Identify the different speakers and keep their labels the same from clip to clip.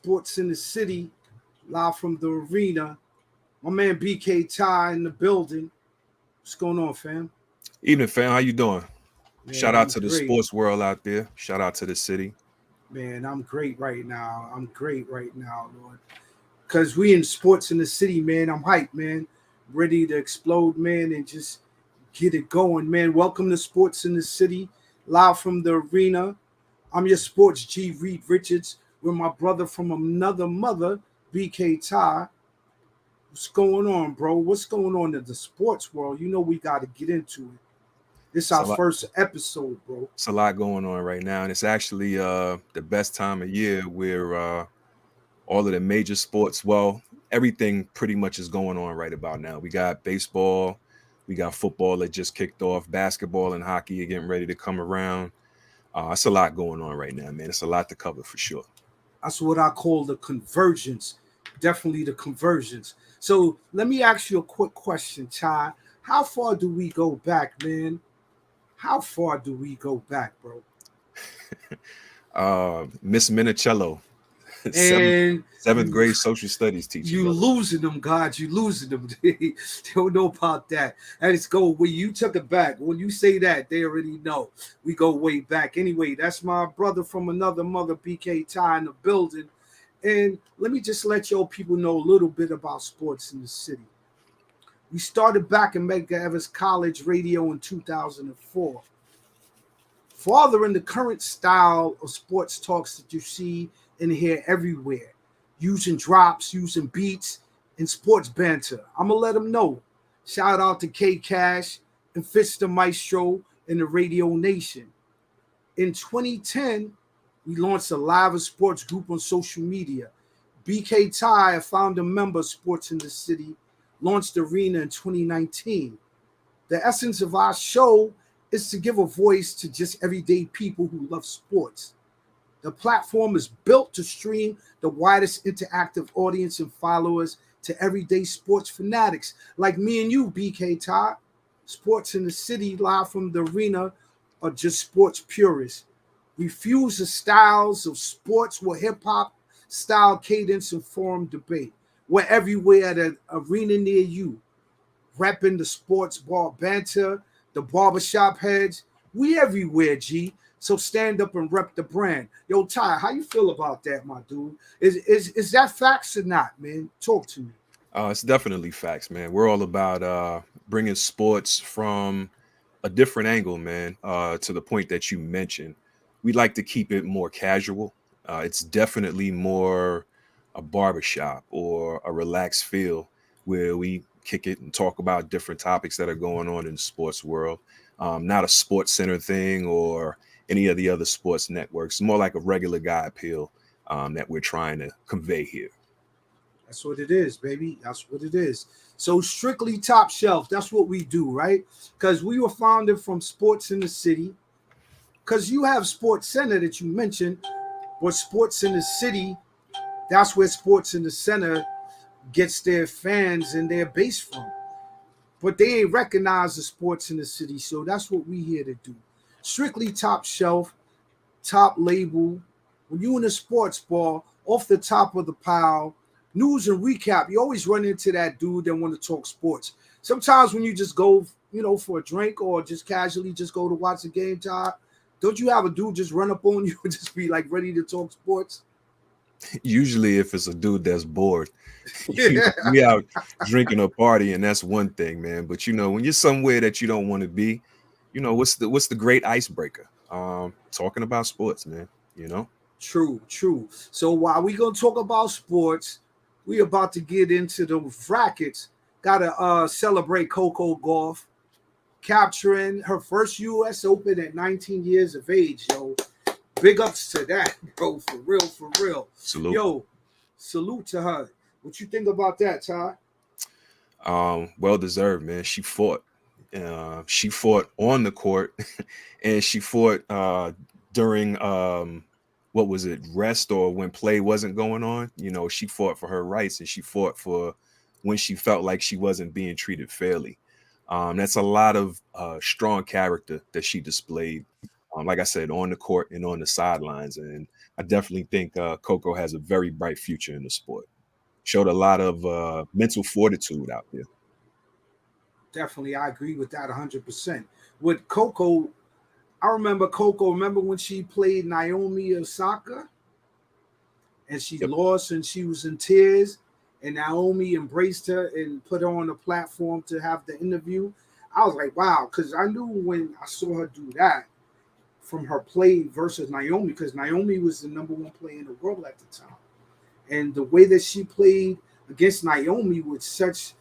Speaker 1: Sports in the City, live from the arena. My man BK Ty in the building. What's going on, fam?
Speaker 2: Evening, fam. How you doing?
Speaker 1: Man,
Speaker 2: Shout out
Speaker 1: I'm
Speaker 2: to the
Speaker 1: great.
Speaker 2: sports world out there. Shout out to the city.
Speaker 1: Man, I'm great right now. I'm great right now, Lord. Because we in Sports in the City, man. I'm hyped, man. Ready to explode, man, and just get it going, man. Welcome to Sports in the City, live from the arena. I'm your sports G. Reed Richards with my brother from another mother, BK Ty. What's going on, bro? What's going on in the sports world? You know we got to get into it. This is
Speaker 2: It's a
Speaker 1: our
Speaker 2: lot.
Speaker 1: first episode, bro.
Speaker 2: It's a lot going on right now, and it's actually the best time of year where all of the major sports, well, everything pretty much is going on right about now. We got baseball, we got football that just kicked off, basketball and hockey are getting ready to come around. It's a lot going on right now, man. It's a lot to cover for sure.
Speaker 1: That's what I call the convergence. Definitely the convergence. So let me ask you a quick question, Ty. How far do we go back, man? How far do we go back, bro?
Speaker 2: Miss Minicello, seventh
Speaker 1: And
Speaker 2: seventh
Speaker 1: you
Speaker 2: grade social studies teacher,
Speaker 1: you
Speaker 2: brother.
Speaker 1: losing them, God. You losing them. They don't know about that. And it's go when you took it back. When you say that, they already know. We go way back. Anyway, that's my brother from another mother, BK Ty, in the building. And let me just let your people know a little bit about sports in the city. We started back in Medgar Evers College Radio in 2004. Fathering the current style of sports talks that you see and hear everywhere, using drops, using beats, and sports banter. I'm going to let them know. Shout out to K Cash and Fitz the Maestro and the Radio Nation. In 2010, we launched a live sports group on social media. BK Ty, a founder member of Sports in the City, launched Arena in 2019. The essence of our show is to give a voice to just everyday people who love sports. The platform is built to stream the widest interactive audience and followers to everyday sports fanatics like me and you, BK Ty. Sports in the City, live from the arena, are just sports purists. We fuse the styles of sports with hip hop style cadence and forum debate. We're everywhere at an arena near you, repping the sports bar banter, the barbershop heads. We everywhere, G. So stand up and rep the brand. Yo, Ty, how you feel about that, my dude? Is that facts or not, man? Talk to me.
Speaker 2: It's definitely facts, man. We're all about bringing sports from a different angle, man, to the point that you mentioned. We like to keep it more casual. It's definitely more a barbershop or a relaxed feel where we kick it and talk about different topics that are going on in the sports world. Not a sports center thing or any of the other sports networks. More like a regular guy appeal that we're trying to convey here.
Speaker 1: That's what it is, baby. That's what it is. So strictly top shelf. That's what we do, right? Because we were founded from Sports in the City. Because you have Sports Center that you mentioned, but Sports in the City, that's where Sports in the Center gets their fans and their base from. But they ain't recognize the Sports in the City, so that's what we here to do. Strictly top shelf, top label. When you in a sports bar, off the top of the pile, news and recap, you always run into that dude that want to talk sports. Sometimes when you just go, for a drink or just casually just go to watch the game, Todd, don't you have a dude just run up on you and just be like ready to talk sports?
Speaker 2: Usually, if it's a dude that's bored, we out drinking or partying. That's one thing, man. But when you're somewhere that you don't want to be, what's the great icebreaker? Talking about sports, man.
Speaker 1: True, true. So while we gonna talk about sports, we about to get into the Racquets. Gotta celebrate Coco Gauff capturing her first U.S. Open at 19 years of age, yo. Big ups to that, bro. For real, for real.
Speaker 2: Salute.
Speaker 1: Yo, salute to her. What you think about that, Ty?
Speaker 2: Well deserved, man. She fought. She fought on the court, and she fought during what was it, rest or when play wasn't going on. She fought for her rights, and she fought for when she felt like she wasn't being treated fairly. That's a lot of strong character that she displayed. like I said, on the court and on the sidelines. And I definitely think Coco has a very bright future in the sport. Showed a lot of mental fortitude out there.
Speaker 1: Definitely, I agree with that 100%. With Coco, I remember Coco. Remember when she played Naomi Osaka and she
Speaker 2: Yep.
Speaker 1: lost and she was in tears, and Naomi embraced her and put her on the platform to have the interview. I was like, wow, because I knew when I saw her do that from her play versus Naomi, because Naomi was the number one player in the world at the time. And the way that she played against Naomi with such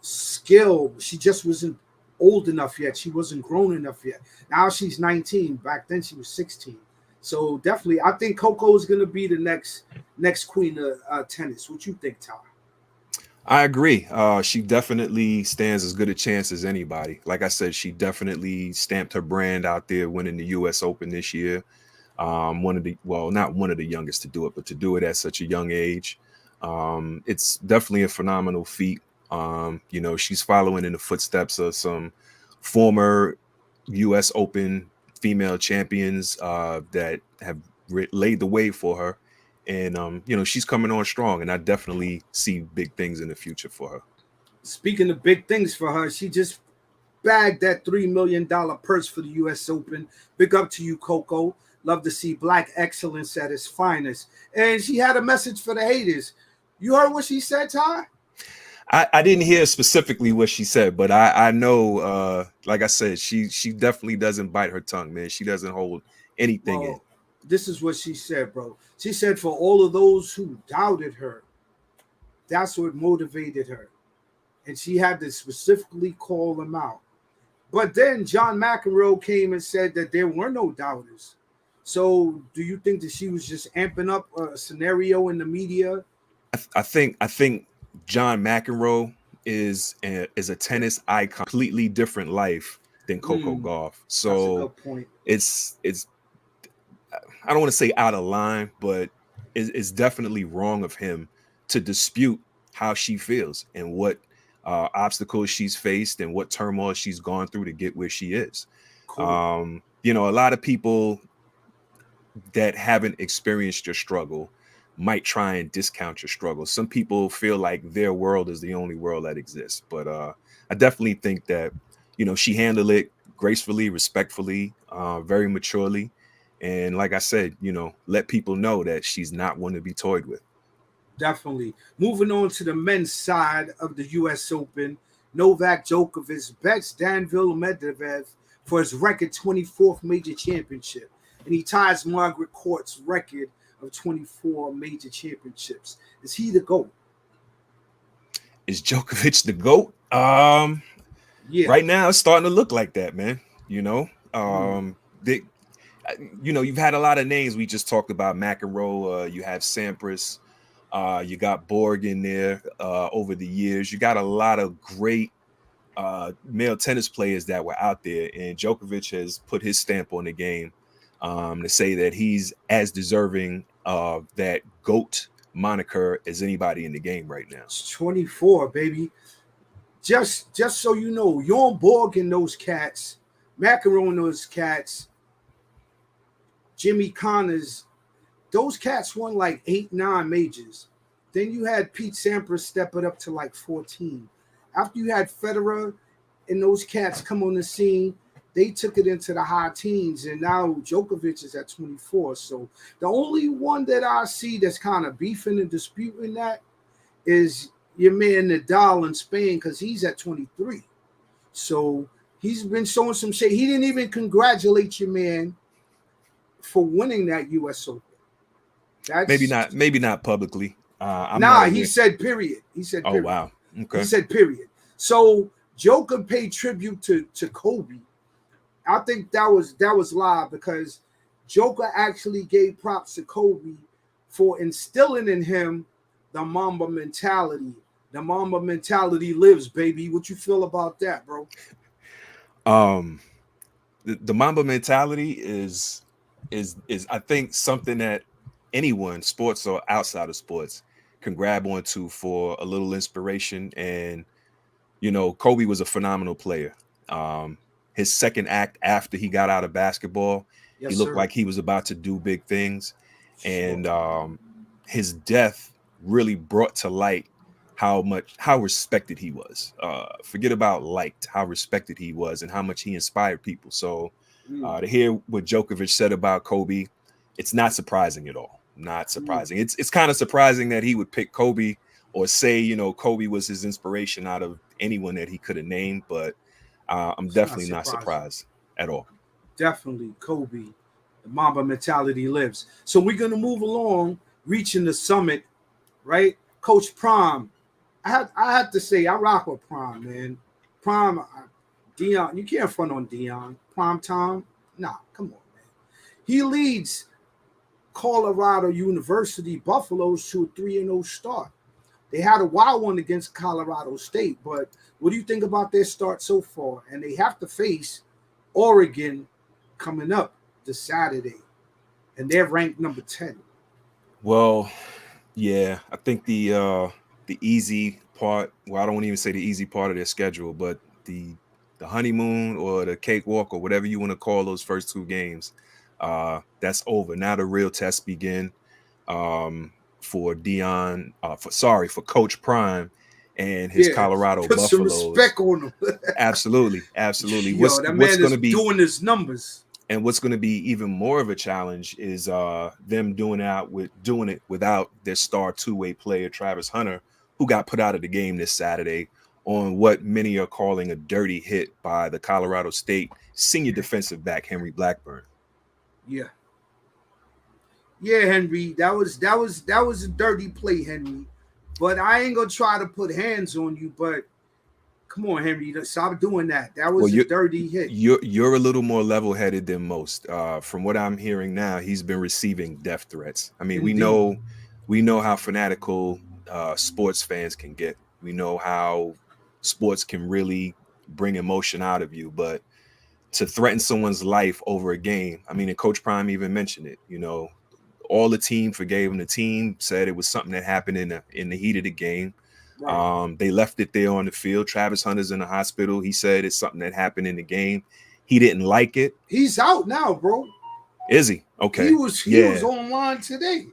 Speaker 1: skill, she just wasn't old enough yet. She wasn't grown enough yet. Now she's 19. Back then she was 16. So definitely, I think Coco is going to be the next queen of tennis. What you think, Ty?
Speaker 2: I agree. She definitely stands as good a chance as anybody. Like I said, she definitely stamped her brand out there, winning the U.S. Open this year. One of the, well, not one of the youngest to do it, but to do it at such a young age. It's definitely a phenomenal feat. You know, she's following in the footsteps of some former U.S. Open female champions that have laid the way for her. And, you know, she's coming on strong, and I definitely see big things in the future for her.
Speaker 1: Speaking of big things for her, she just bagged that $3 million purse for the U.S. Open. Big up to you, Coco. Love to see black excellence at its finest. And she had a message for the haters. You heard what she said, Ty?
Speaker 2: I didn't hear specifically what she said, but I know, like I said, she definitely doesn't bite her tongue, man. She doesn't hold anything in.
Speaker 1: Well, this is what she said, bro. She said, for all of those who doubted her, that's what motivated her. And she had to specifically call them out. But then John McEnroe came and said that there were no doubters. So do you think that she was just amping up a scenario in the media?
Speaker 2: I think John McEnroe is a tennis icon, completely different life than Coco Gauff.
Speaker 1: That's a
Speaker 2: So
Speaker 1: good point.
Speaker 2: it's I don't want to say out of line, but it's definitely wrong of him to dispute how she feels and what obstacles she's faced and what turmoil she's gone through to get where she is.
Speaker 1: Cool.
Speaker 2: You know, a lot of people that haven't experienced your struggle might try and discount your struggle. Some people feel like their world is the only world that exists, but I definitely think that, you know, she handled it gracefully, respectfully, very maturely, and like I said, you know, let people know that she's not one to be toyed with.
Speaker 1: Definitely. Moving on to the men's side of the U.S. Open, Novak Djokovic bets Danill Medvedev for his record 24th major championship, and he ties Margaret Court's record of 24 major championships. Is he the GOAT?
Speaker 2: Is Djokovic the GOAT?
Speaker 1: Yeah.
Speaker 2: Right now it's starting to look like that, man. You know,
Speaker 1: Hmm.
Speaker 2: you know, you've had a lot of names. We just talked about McEnroe. You have Sampras. You got Borg in there over the years. You got a lot of great male tennis players that were out there, and Djokovic has put his stamp on the game to say that he's as deserving of that GOAT moniker as anybody in the game right now.
Speaker 1: It's 24, baby. Just so you know, Bjorn Borg and those cats, McEnroe and those cats, Jimmy Connors, those cats won like 8, 9 majors. Then you had Pete Sampras step it up to like 14. After you had Federer and those cats come on the scene, they took it into the high teens, and now Djokovic is at 24. So the only one that I see that's kind of beefing and disputing that is your man Nadal in Spain, because he's at 23. So he's been showing some shade. He didn't even congratulate your man for winning that U.S. Open. That's
Speaker 2: Maybe not publicly. I'm not
Speaker 1: nah. He
Speaker 2: aware.
Speaker 1: said period. He said
Speaker 2: Oh
Speaker 1: period.
Speaker 2: wow.
Speaker 1: He
Speaker 2: Okay.
Speaker 1: said period. So Joker paid tribute to Kobe. I think that was live, because Joker actually gave props to Kobe for instilling in him the Mamba mentality. The Mamba mentality lives, baby. What you feel about that, bro?
Speaker 2: Um, the Mamba mentality is I think something that anyone, sports or outside of sports, can grab onto for a little inspiration. And you know, Kobe was a phenomenal player. his second act after he got out of basketball.
Speaker 1: Yes,
Speaker 2: He looked
Speaker 1: sir.
Speaker 2: like he was about to do big things.
Speaker 1: Sure.
Speaker 2: And his death really brought to light how respected he was. Forget about liked, how respected he was and how much he inspired people. So to hear what Djokovic said about Kobe, it's not surprising at all. Not surprising. It's kind of surprising that he would pick Kobe or say, you know, Kobe was his inspiration out of anyone that he could have named. But I'm definitely not surprised at all.
Speaker 1: Definitely Kobe. The Mamba mentality lives. So we're going to move along, reaching the summit, right? Coach Prime. I had to say, I rock with Prime, man. Prime, Dion, you can't front on Dion. Prime time? Nah, come on, man. He leads Colorado University Buffaloes to a 3-0 start. They had a wild one against Colorado State, but what do you think about their start so far? And they have to face Oregon coming up this Saturday, and they're ranked number 10.
Speaker 2: Well, yeah, I think the easy part, well, I don't want to even say the easy part of their schedule, but the honeymoon or the cakewalk or whatever you want to call those first two games, that's over. Now the real tests begin for Dion, for Coach Prime and his Colorado
Speaker 1: put
Speaker 2: Buffaloes.
Speaker 1: Some respect on him.
Speaker 2: Absolutely.
Speaker 1: Yo,
Speaker 2: What's
Speaker 1: that man
Speaker 2: going to be
Speaker 1: doing his numbers.
Speaker 2: And what's going to be even more of a challenge is them doing it without their star two-way player Travis Hunter, who got put out of the game this Saturday on what many are calling a dirty hit by the Colorado State senior defensive back Henry Blackburn.
Speaker 1: Yeah, Henry, that was a dirty play, Henry. But I ain't gonna try to put hands on you. But come on, Henry, stop doing that. That was a dirty hit.
Speaker 2: You're a little more level-headed than most. From what I'm hearing now, he's been receiving death threats. I mean,
Speaker 1: Indeed.
Speaker 2: we know how fanatical sports fans can get. We know how sports can really bring emotion out of you. But to threaten someone's life over a game, I mean, and Coach Prime even mentioned it. You know, all the team forgave him. The team said it was something that happened in the heat of the game. Right. They left it there on the field. Travis Hunter's in the hospital. He said it's something that happened in the game. He didn't like it.
Speaker 1: He's out now, bro.
Speaker 2: Is he? Okay.
Speaker 1: He was online today.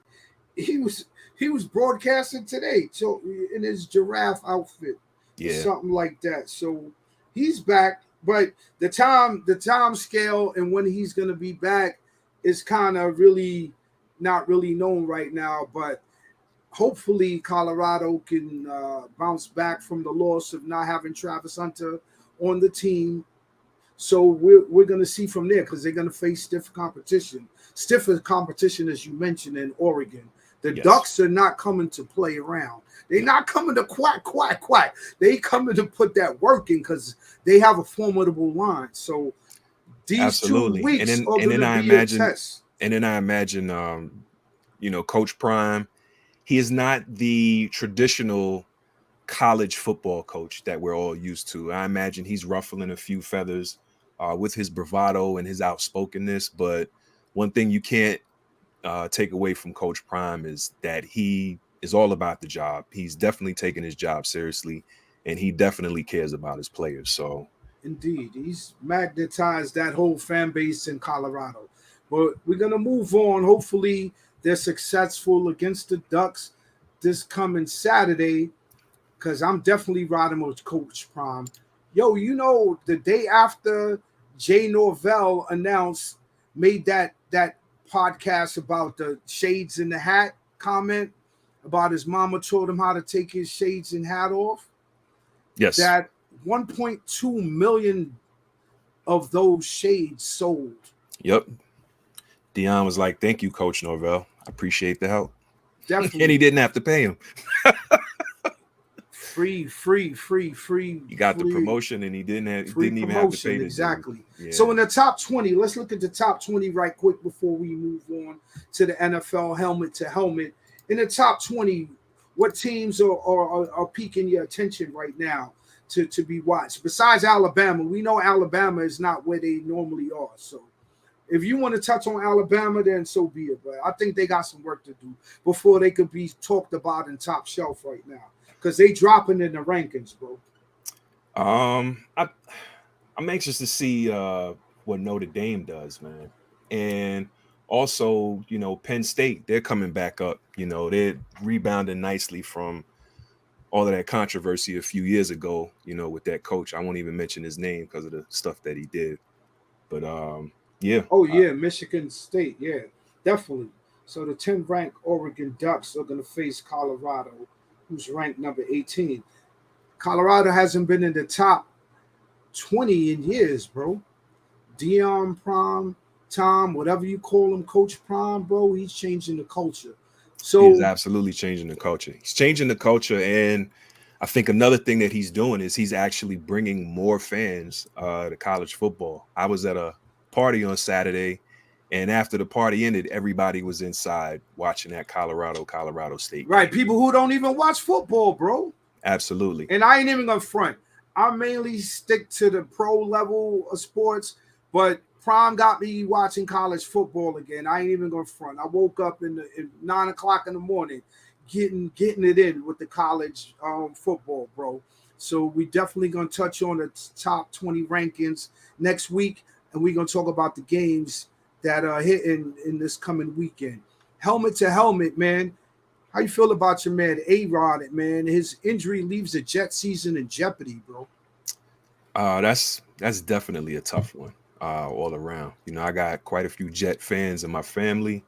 Speaker 1: He was broadcasting today. So in his giraffe outfit. Yeah. Something like that. So he's back. But the time scale and when he's gonna be back is kind of really not really known right now. But hopefully Colorado can bounce back from the loss of not having Travis Hunter on the team. So we're going to see from there because they're going to face stiffer competition, as you mentioned, in Oregon. The Ducks are not coming to play around. They're not coming to quack. They coming to put that work in because they have a formidable line. So these 2 weeks are going to be a test.
Speaker 2: And then I imagine, Coach Prime, he is not the traditional college football coach that we're all used to. I imagine he's ruffling a few feathers with his bravado and his outspokenness. But one thing you can't take away from Coach Prime is that he is all about the job. He's definitely taking his job seriously, and he definitely cares about his players. So,
Speaker 1: indeed, he's magnetized that whole fan base in Colorado. But we're going to move on. Hopefully, they're successful against the Ducks this coming Saturday because I'm definitely riding with Coach Prime. Yo, the day after Jay Norvell made that podcast about the shades in the hat comment about his mama told him how to take his shades and hat off.
Speaker 2: Yes.
Speaker 1: That 1.2 million of those shades sold.
Speaker 2: Yep. Dion was like, "Thank you, Coach Norvell. I appreciate the help."
Speaker 1: Definitely.
Speaker 2: And he didn't have to pay him.
Speaker 1: Free.
Speaker 2: He got the promotion and he didn't even have to pay the
Speaker 1: exactly. Yeah. So in the top 20, let's look at the top 20 right quick before we move on to the NFL helmet to helmet. In the top 20, what teams are piquing your attention right now to be watched? Besides Alabama, we know Alabama is not where they normally are. So if you want to touch on Alabama, then so be it. But I think they got some work to do before they could be talked about in top shelf right now because they dropping in the rankings, bro.
Speaker 2: I'm I'm anxious to see what Notre Dame does, man. And also, Penn State, they're coming back up. They're rebounding nicely from all of that controversy a few years ago, with that coach. I won't even mention his name because of the stuff that he did. But yeah.
Speaker 1: Oh yeah, Michigan State, yeah, definitely. So the 10th ranked Oregon Ducks are going to face Colorado, who's ranked number 18. Colorado hasn't been in the top 20 in years, bro. Dion Prime, Tom, whatever you call him, Coach Prime, bro, he's changing the culture.
Speaker 2: He's
Speaker 1: So
Speaker 2: absolutely changing the culture. He's changing the culture, and I think another thing that he's doing is he's actually bringing more fans to college football. I was at a party on Saturday, and after the party ended, everybody was inside watching that Colorado State
Speaker 1: right,
Speaker 2: game.
Speaker 1: people who don't even watch football, bro.
Speaker 2: Absolutely.
Speaker 1: And I ain't even gonna front. I mainly stick to the pro level of sports, but Prime got me watching college football again. I ain't even gonna front. I woke up in 9 o'clock in the morning, getting it in with the college football, bro. So we definitely gonna touch on the top 20 rankings next week, and we're gonna talk about the games that are hitting in this coming weekend. Helmet to helmet, man. How you feel about your man AROD, man? His injury leaves the Jet season in jeopardy, bro.
Speaker 2: That's definitely a tough one all around. I got quite a few Jet fans in my family.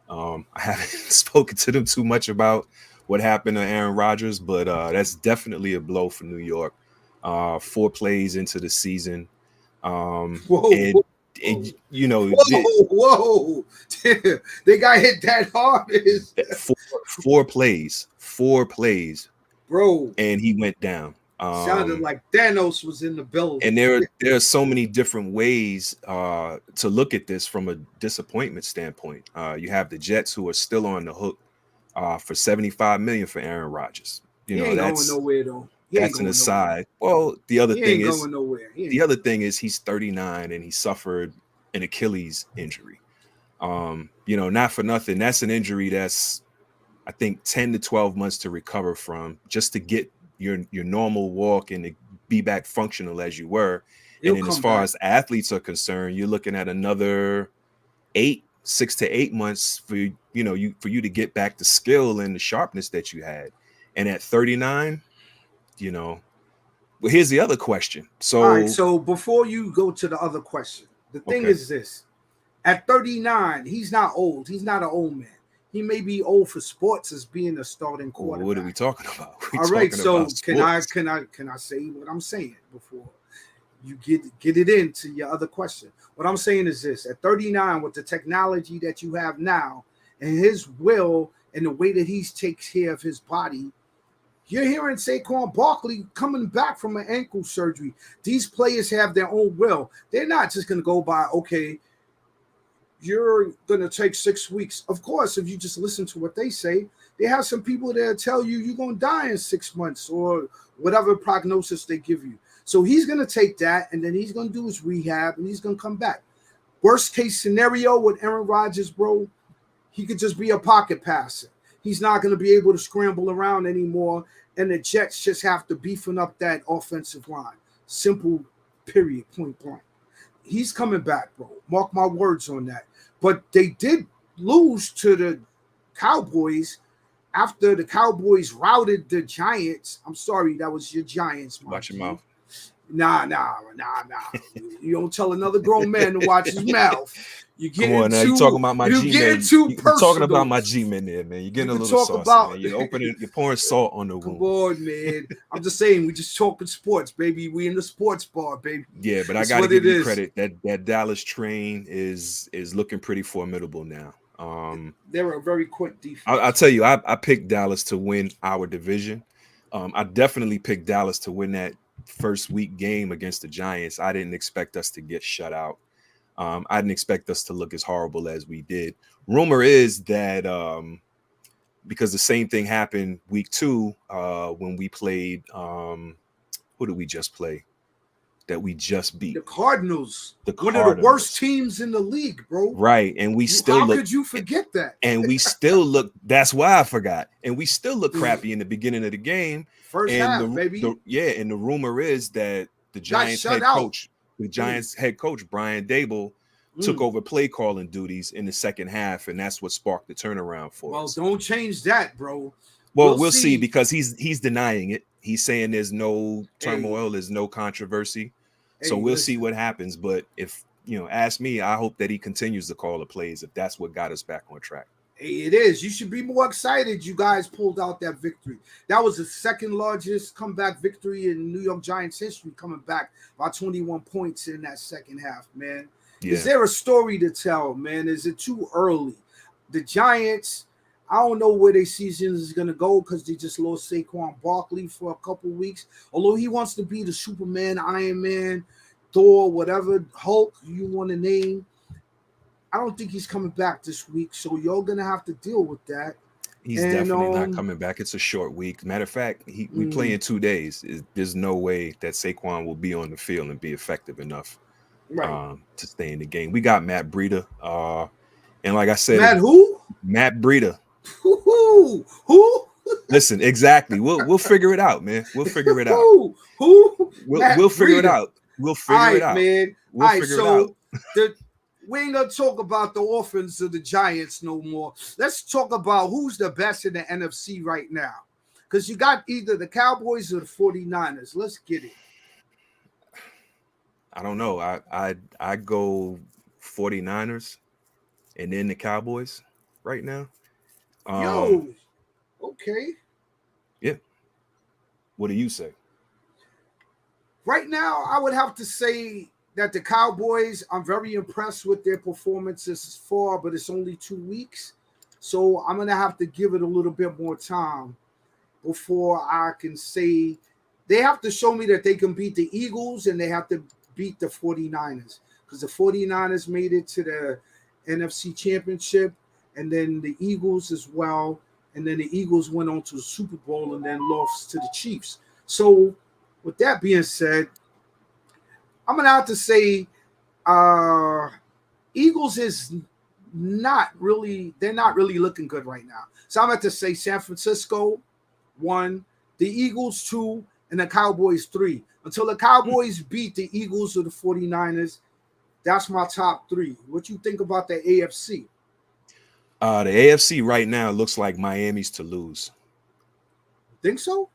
Speaker 2: I haven't spoken to them too much about what happened to Aaron Rodgers, but that's definitely a blow for New York. 4 plays into the season.
Speaker 1: Whoa,
Speaker 2: And
Speaker 1: whoa. They got hit that hard.
Speaker 2: four plays,
Speaker 1: Bro.
Speaker 2: and he went down.
Speaker 1: Sounded like Thanos was in the building.
Speaker 2: And there are so many different ways to look at this from a disappointment standpoint. You have the Jets, who are still on the hook for $75 million for Aaron Rodgers.
Speaker 1: He ain't going nowhere though.
Speaker 2: That's an aside. Well, the other thing is
Speaker 1: going nowhere.
Speaker 2: He's 39 and he suffered an Achilles injury. Not for nothing. That's an injury that's, I think, 10 to 12 months to recover from, just to get your normal walk and to be back functional as you were. And then as far as athletes are concerned, you're looking at another 6 to 8 months for you to get back the skill and the sharpness that you had. And at 39, well, here's the other question. So,
Speaker 1: all right, so before you go to the other question, the thing is this: at 39, he's not old. He's not an old man. He may be old for sports as being a starting quarterback.
Speaker 2: What are we talking about?
Speaker 1: All right, so can I say what I'm saying before you get it into your other question? What I'm saying is this: at 39, with the technology that you have now and his will and the way that he takes care of his body, you're hearing Saquon Barkley coming back from an ankle surgery. These players have their own will. They're not just going to go by, okay, you're going to take 6 weeks. Of course, if you just listen to what they say, they have some people that tell you you're going to die in 6 months or whatever prognosis they give you. So he's going to take that, and then he's going to do his rehab, and he's going to come back. Worst case scenario with Aaron Rodgers, bro, he could just be a pocket passer. He's not going to be able to scramble around anymore, and the Jets just have to beefing up that offensive line. Simple, period, point blank. He's coming back, bro. Mark my words on that. But they did lose to the Cowboys after the Cowboys routed the Giants. I'm sorry, that was your Giants.
Speaker 2: Watch your mouth.
Speaker 1: Nah. You don't tell another grown man to watch his mouth. You
Speaker 2: you talking about my G-men. You're talking about my G-men there, man. You're getting a little saucy, man. You're pouring salt on the wound.
Speaker 1: Come on, man. I'm just saying, we just talking sports, baby. We in the sports bar, baby.
Speaker 2: Yeah, but I got to give you credit. That Dallas train is looking pretty formidable now.
Speaker 1: They're a very quick defense.
Speaker 2: I'll tell you, I picked Dallas to win our division. I definitely picked Dallas to win that first week game against the Giants. I didn't expect us to get shut out. I didn't expect us to look as horrible as we did. Rumor is that because the same thing happened week 2 when we played who did we just play that we just beat?
Speaker 1: The Cardinals. One of the worst teams in the league, bro.
Speaker 2: Right. And we still
Speaker 1: How could you forget that?
Speaker 2: And we still look, that's why I forgot. And we still look crappy in the beginning of the game.
Speaker 1: First half, baby.
Speaker 2: And the rumor is that the Giants head coach the Giants head coach, Brian Dable, took over play calling duties in the second half, and that's what sparked the turnaround for us.
Speaker 1: Well, don't change that, bro.
Speaker 2: Well, we'll see, because he's denying it. He's saying there's no turmoil,
Speaker 1: Hey.
Speaker 2: there's no controversy. So
Speaker 1: Hey,
Speaker 2: we'll
Speaker 1: listen.
Speaker 2: see what happens. But if, ask me, I hope that he continues to call the plays if that's what got us back on track.
Speaker 1: Hey, it is. You should be more excited you guys pulled out that victory. That was the second largest comeback victory in New York Giants history, coming back by 21 points in that second half, man.
Speaker 2: Yeah.
Speaker 1: Is there a story to tell, man? Is it too early? The Giants, I don't know where their season is going to go because they just lost Saquon Barkley for a couple weeks. Although he wants to be the Superman, Iron Man, Thor, whatever, Hulk you want to name. I don't think he's coming back this week, so you're going to have to deal with that.
Speaker 2: He's definitely not coming back. It's a short week. Matter of fact, we play in 2 days. There's no way that Saquon will be on the field and be effective enough to stay in the game. We got Matt Breida. And like I said, Matt Breida.
Speaker 1: Who?
Speaker 2: Listen, exactly. We'll figure it out, man. We'll figure it out.
Speaker 1: Who?
Speaker 2: We'll figure it out. We'll figure it out,
Speaker 1: man.
Speaker 2: We'll figure it out.
Speaker 1: We ain't gonna talk about the offense of the Giants no more. Let's talk about who's the best in the NFC right now. Because you got either the Cowboys or the 49ers. Let's get it.
Speaker 2: I don't know. I go 49ers and then the Cowboys right now.
Speaker 1: Okay.
Speaker 2: Yeah. What do you say?
Speaker 1: Right now, I would have to say that the Cowboys, I'm very impressed with their performances far, but it's only 2 weeks. So I'm going to have to give it a little bit more time before I can say. They have to show me that they can beat the Eagles and they have to beat the 49ers, because the 49ers made it to the NFC Championship and then the Eagles as well. And then the Eagles went on to the Super Bowl and then lost to the Chiefs. So with that being said, I'm going to have to say Eagles is not really looking good right now. So I'm going to have to say San Francisco 1, the Eagles 2, and the Cowboys 3. Until the Cowboys beat the Eagles or the 49ers, that's my top 3. What you think about the AFC?
Speaker 2: The AFC right now looks like Miami's to lose.
Speaker 1: Think so?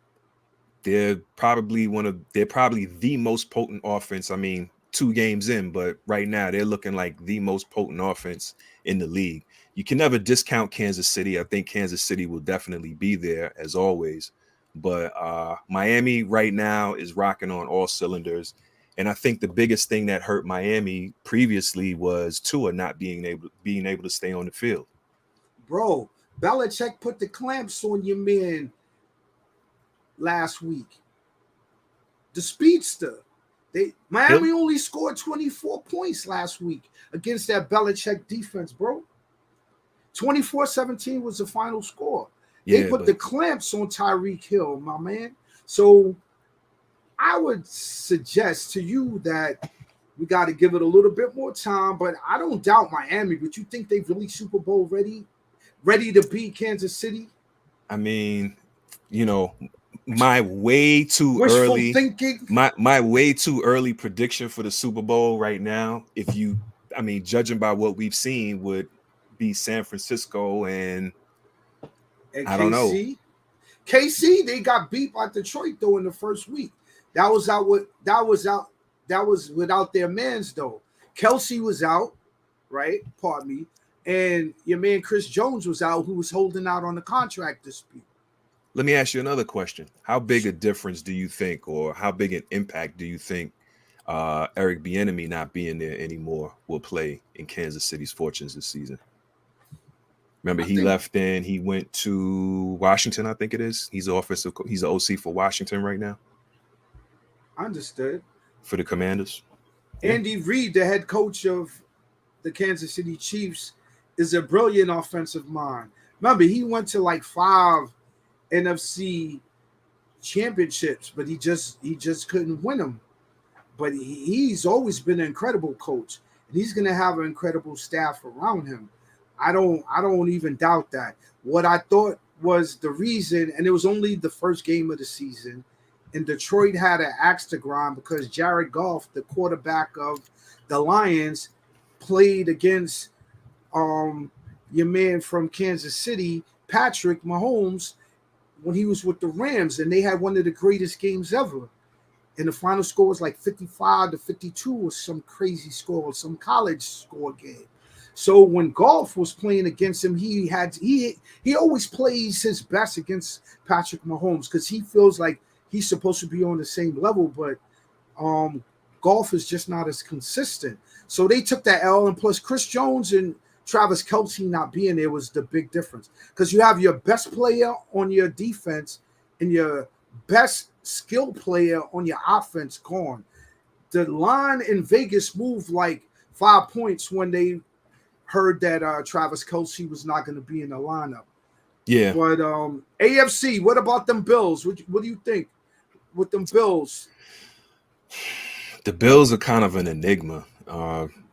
Speaker 2: They're probably the most potent offense. I mean, 2 games in, but right now they're looking like the most potent offense in the league. You can never discount Kansas City. I think Kansas City will definitely be there as always. But Miami right now is rocking on all cylinders. And I think the biggest thing that hurt Miami previously was Tua not being able to stay on the field.
Speaker 1: Bro, Belichick put the clamps on your man last week. The speedster. Miami only scored 24 points last week against that Belichick defense, bro. 24-17 was the final score. They put the clamps on Tyreek Hill, my man. So I would suggest to you that we got to give it a little bit more time, but I don't doubt Miami. But you think they're really Super Bowl ready to beat Kansas City?
Speaker 2: I mean, my way too
Speaker 1: Wishful
Speaker 2: early
Speaker 1: thinking.
Speaker 2: My way too early prediction for the Super Bowl right now, judging by what we've seen, would be San Francisco and I don't know.
Speaker 1: KC, they got beat by Detroit though in the first week. That was without their mans though. Kelsey was out, right? Pardon me. And your man Chris Jones was out, who was holding out on the contract dispute.
Speaker 2: Let me ask you another question. How big a difference do you think, or how big an impact do you think Eric Bieniemy not being there anymore will play in Kansas City's fortunes this season? Remember, he left and he went to Washington, I think it is. He's an OC for Washington right now.
Speaker 1: Understood.
Speaker 2: For the Commanders.
Speaker 1: Andy Reid, the head coach of the Kansas City Chiefs, is a brilliant offensive mind. Remember, he went to like 5 NFC championships, but he just couldn't win them. But he's always been an incredible coach, and he's going to have an incredible staff around him. I don't even doubt that. What I thought was the reason, and it was only the first game of the season, and Detroit had an axe to grind because Jared Goff, the quarterback of the Lions, played against your man from Kansas City, Patrick Mahomes, when he was with the Rams, and they had one of the greatest games ever. And the final score was like 55-52 or some crazy score, some college score game. So when Goff was playing against him, he always plays his best against Patrick Mahomes because he feels like he's supposed to be on the same level, but Goff is just not as consistent. So they took that L, and plus Chris Jones and Travis Kelce not being there was the big difference because you have your best player on your defense and your best skill player on your offense gone. The line in Vegas moved like 5 points when they heard that Travis Kelce was not going to be in the lineup.
Speaker 2: Yeah.
Speaker 1: But AFC, what about them Bills? What do you think with them Bills?
Speaker 2: The Bills are kind of an enigma.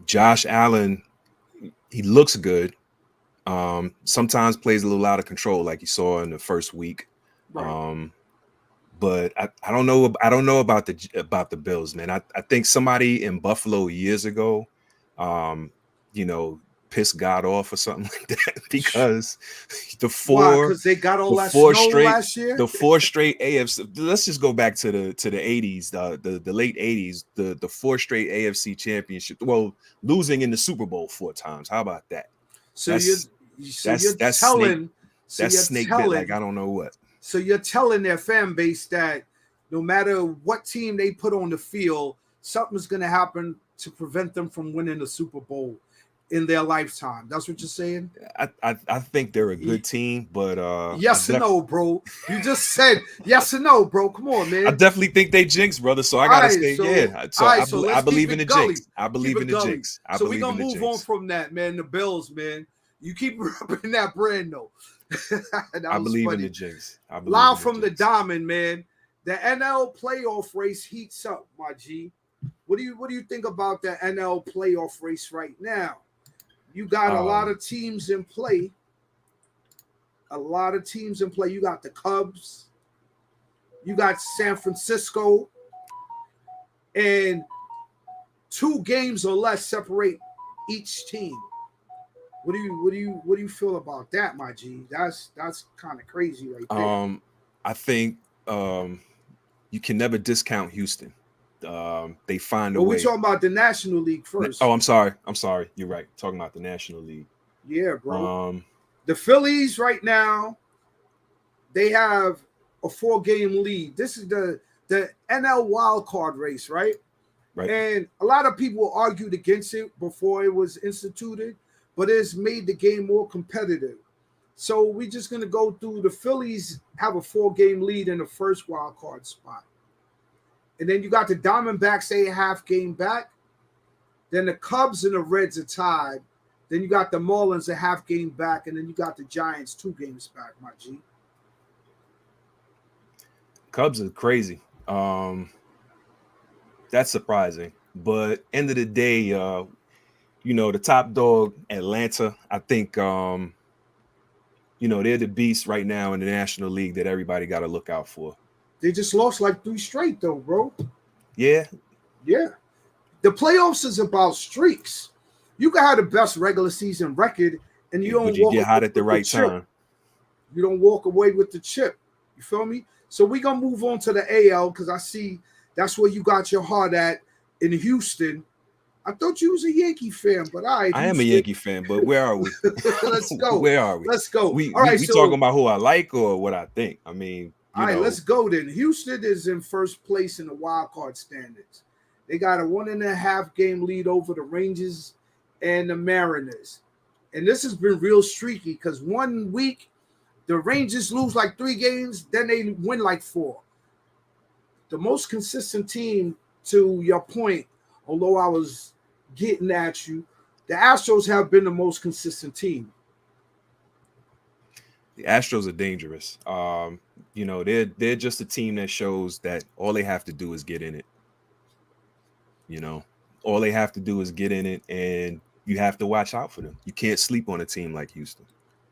Speaker 2: Josh Allen, he looks good. Sometimes plays a little out of control, like you saw in the first week. Right. But I don't know. I don't know about the Bills, man. I think somebody in Buffalo years ago, pissed God off or something like that because because
Speaker 1: they got all that snow last year.
Speaker 2: The 4 straight AFC. Let's just go back to the 80s, the late 80s, the 4 straight AFC championship. Well, losing in the Super Bowl 4 times. How about that?
Speaker 1: So that's
Speaker 2: snake bit like I don't know what.
Speaker 1: So you're telling their fan base that no matter what team they put on the field, something's going to happen to prevent them from winning the Super Bowl in their lifetime. That's what you're saying?
Speaker 2: I think they're a good team, but
Speaker 1: yes and no, bro. You just said yes and no, bro. Come on, man.
Speaker 2: I definitely think they jinx, brother. So I gotta say, yeah. So I believe in the jinx. I believe in the jinx.
Speaker 1: So we're gonna move on from that, man. The Bills, man. You keep repping that brand though.
Speaker 2: I believe in the jinx.
Speaker 1: Live from the Diamond, man. The NL playoff race heats up, my G. What do you think about the NL playoff race right now? You got a lot of teams in play. You got the Cubs. You got San Francisco. And 2 games or less separate each team. What do you feel about that, my G? That's kind of crazy right there.
Speaker 2: I think you can never discount Houston. They find a way.
Speaker 1: We're talking about the National League first.
Speaker 2: Oh, I'm sorry. You're right. Talking about the National League.
Speaker 1: Yeah, bro. The Phillies right now, they have a 4-game lead. This is the NL wild card race, right?
Speaker 2: Right.
Speaker 1: And a lot of people argued against it before it was instituted, but it's made the game more competitive. So we're just going to go through. The Phillies have a 4-game lead in the first wild card spot. And then you got the Diamondbacks, they a half game back. Then the Cubs and the Reds are tied. Then you got the Marlins a half game back. And then you got the Giants 2 games back, my G.
Speaker 2: Cubs are crazy. That's surprising. But end of the day, the top dog, Atlanta, I think, they're the beast right now in the National League that everybody got to look out for.
Speaker 1: They just lost like 3 straight, though, bro.
Speaker 2: Yeah.
Speaker 1: Yeah. The playoffs is about streaks. You can have the best regular season record, and you don't
Speaker 2: get hot at the right time.
Speaker 1: You don't walk away with the chip. You feel me? So we're going to move on to the AL because I see that's where you got your heart at in Houston. I thought you was a Yankee fan, but I
Speaker 2: am a Yankee fan, but where are we?
Speaker 1: Let's go.
Speaker 2: Where are we?
Speaker 1: Let's go.
Speaker 2: We talking about who I like or what I think. I mean,
Speaker 1: all right, let's go then. Houston is in first place in the wild card standings. They got a 1.5 game lead over the Rangers and the Mariners. And this has been real streaky because 1 week the Rangers lose like 3 games, then they win like 4. The most consistent team, to your point, although I was getting at you, the Astros have been the most consistent team.
Speaker 2: The Astros are dangerous. They're just a team that shows that all they have to do is get in it. All they have to do is get in it, and you have to watch out for them. You can't sleep on a team like Houston.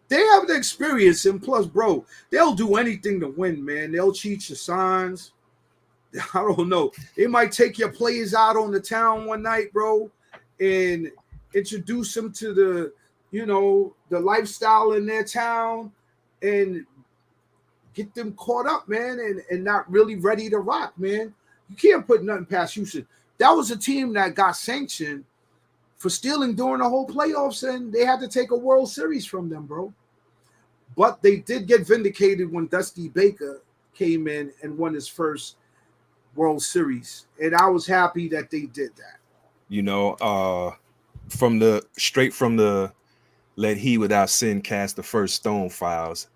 Speaker 1: They have the experience, and plus, bro, they'll do anything to win, man. They'll cheat your signs. I don't know. They might take your players out on the town one night, bro, and introduce them to the lifestyle in their town and get them caught up, man, and not really ready to rock, man. You can't put nothing past Houston. That was a team that got sanctioned for stealing during the whole playoffs, and they had to take a World Series from them, bro. But they did get vindicated when Dusty Baker came in and won his first World Series, and I was happy that they did that.
Speaker 2: Straight from the "Let He Without Sin Cast the First Stone" files.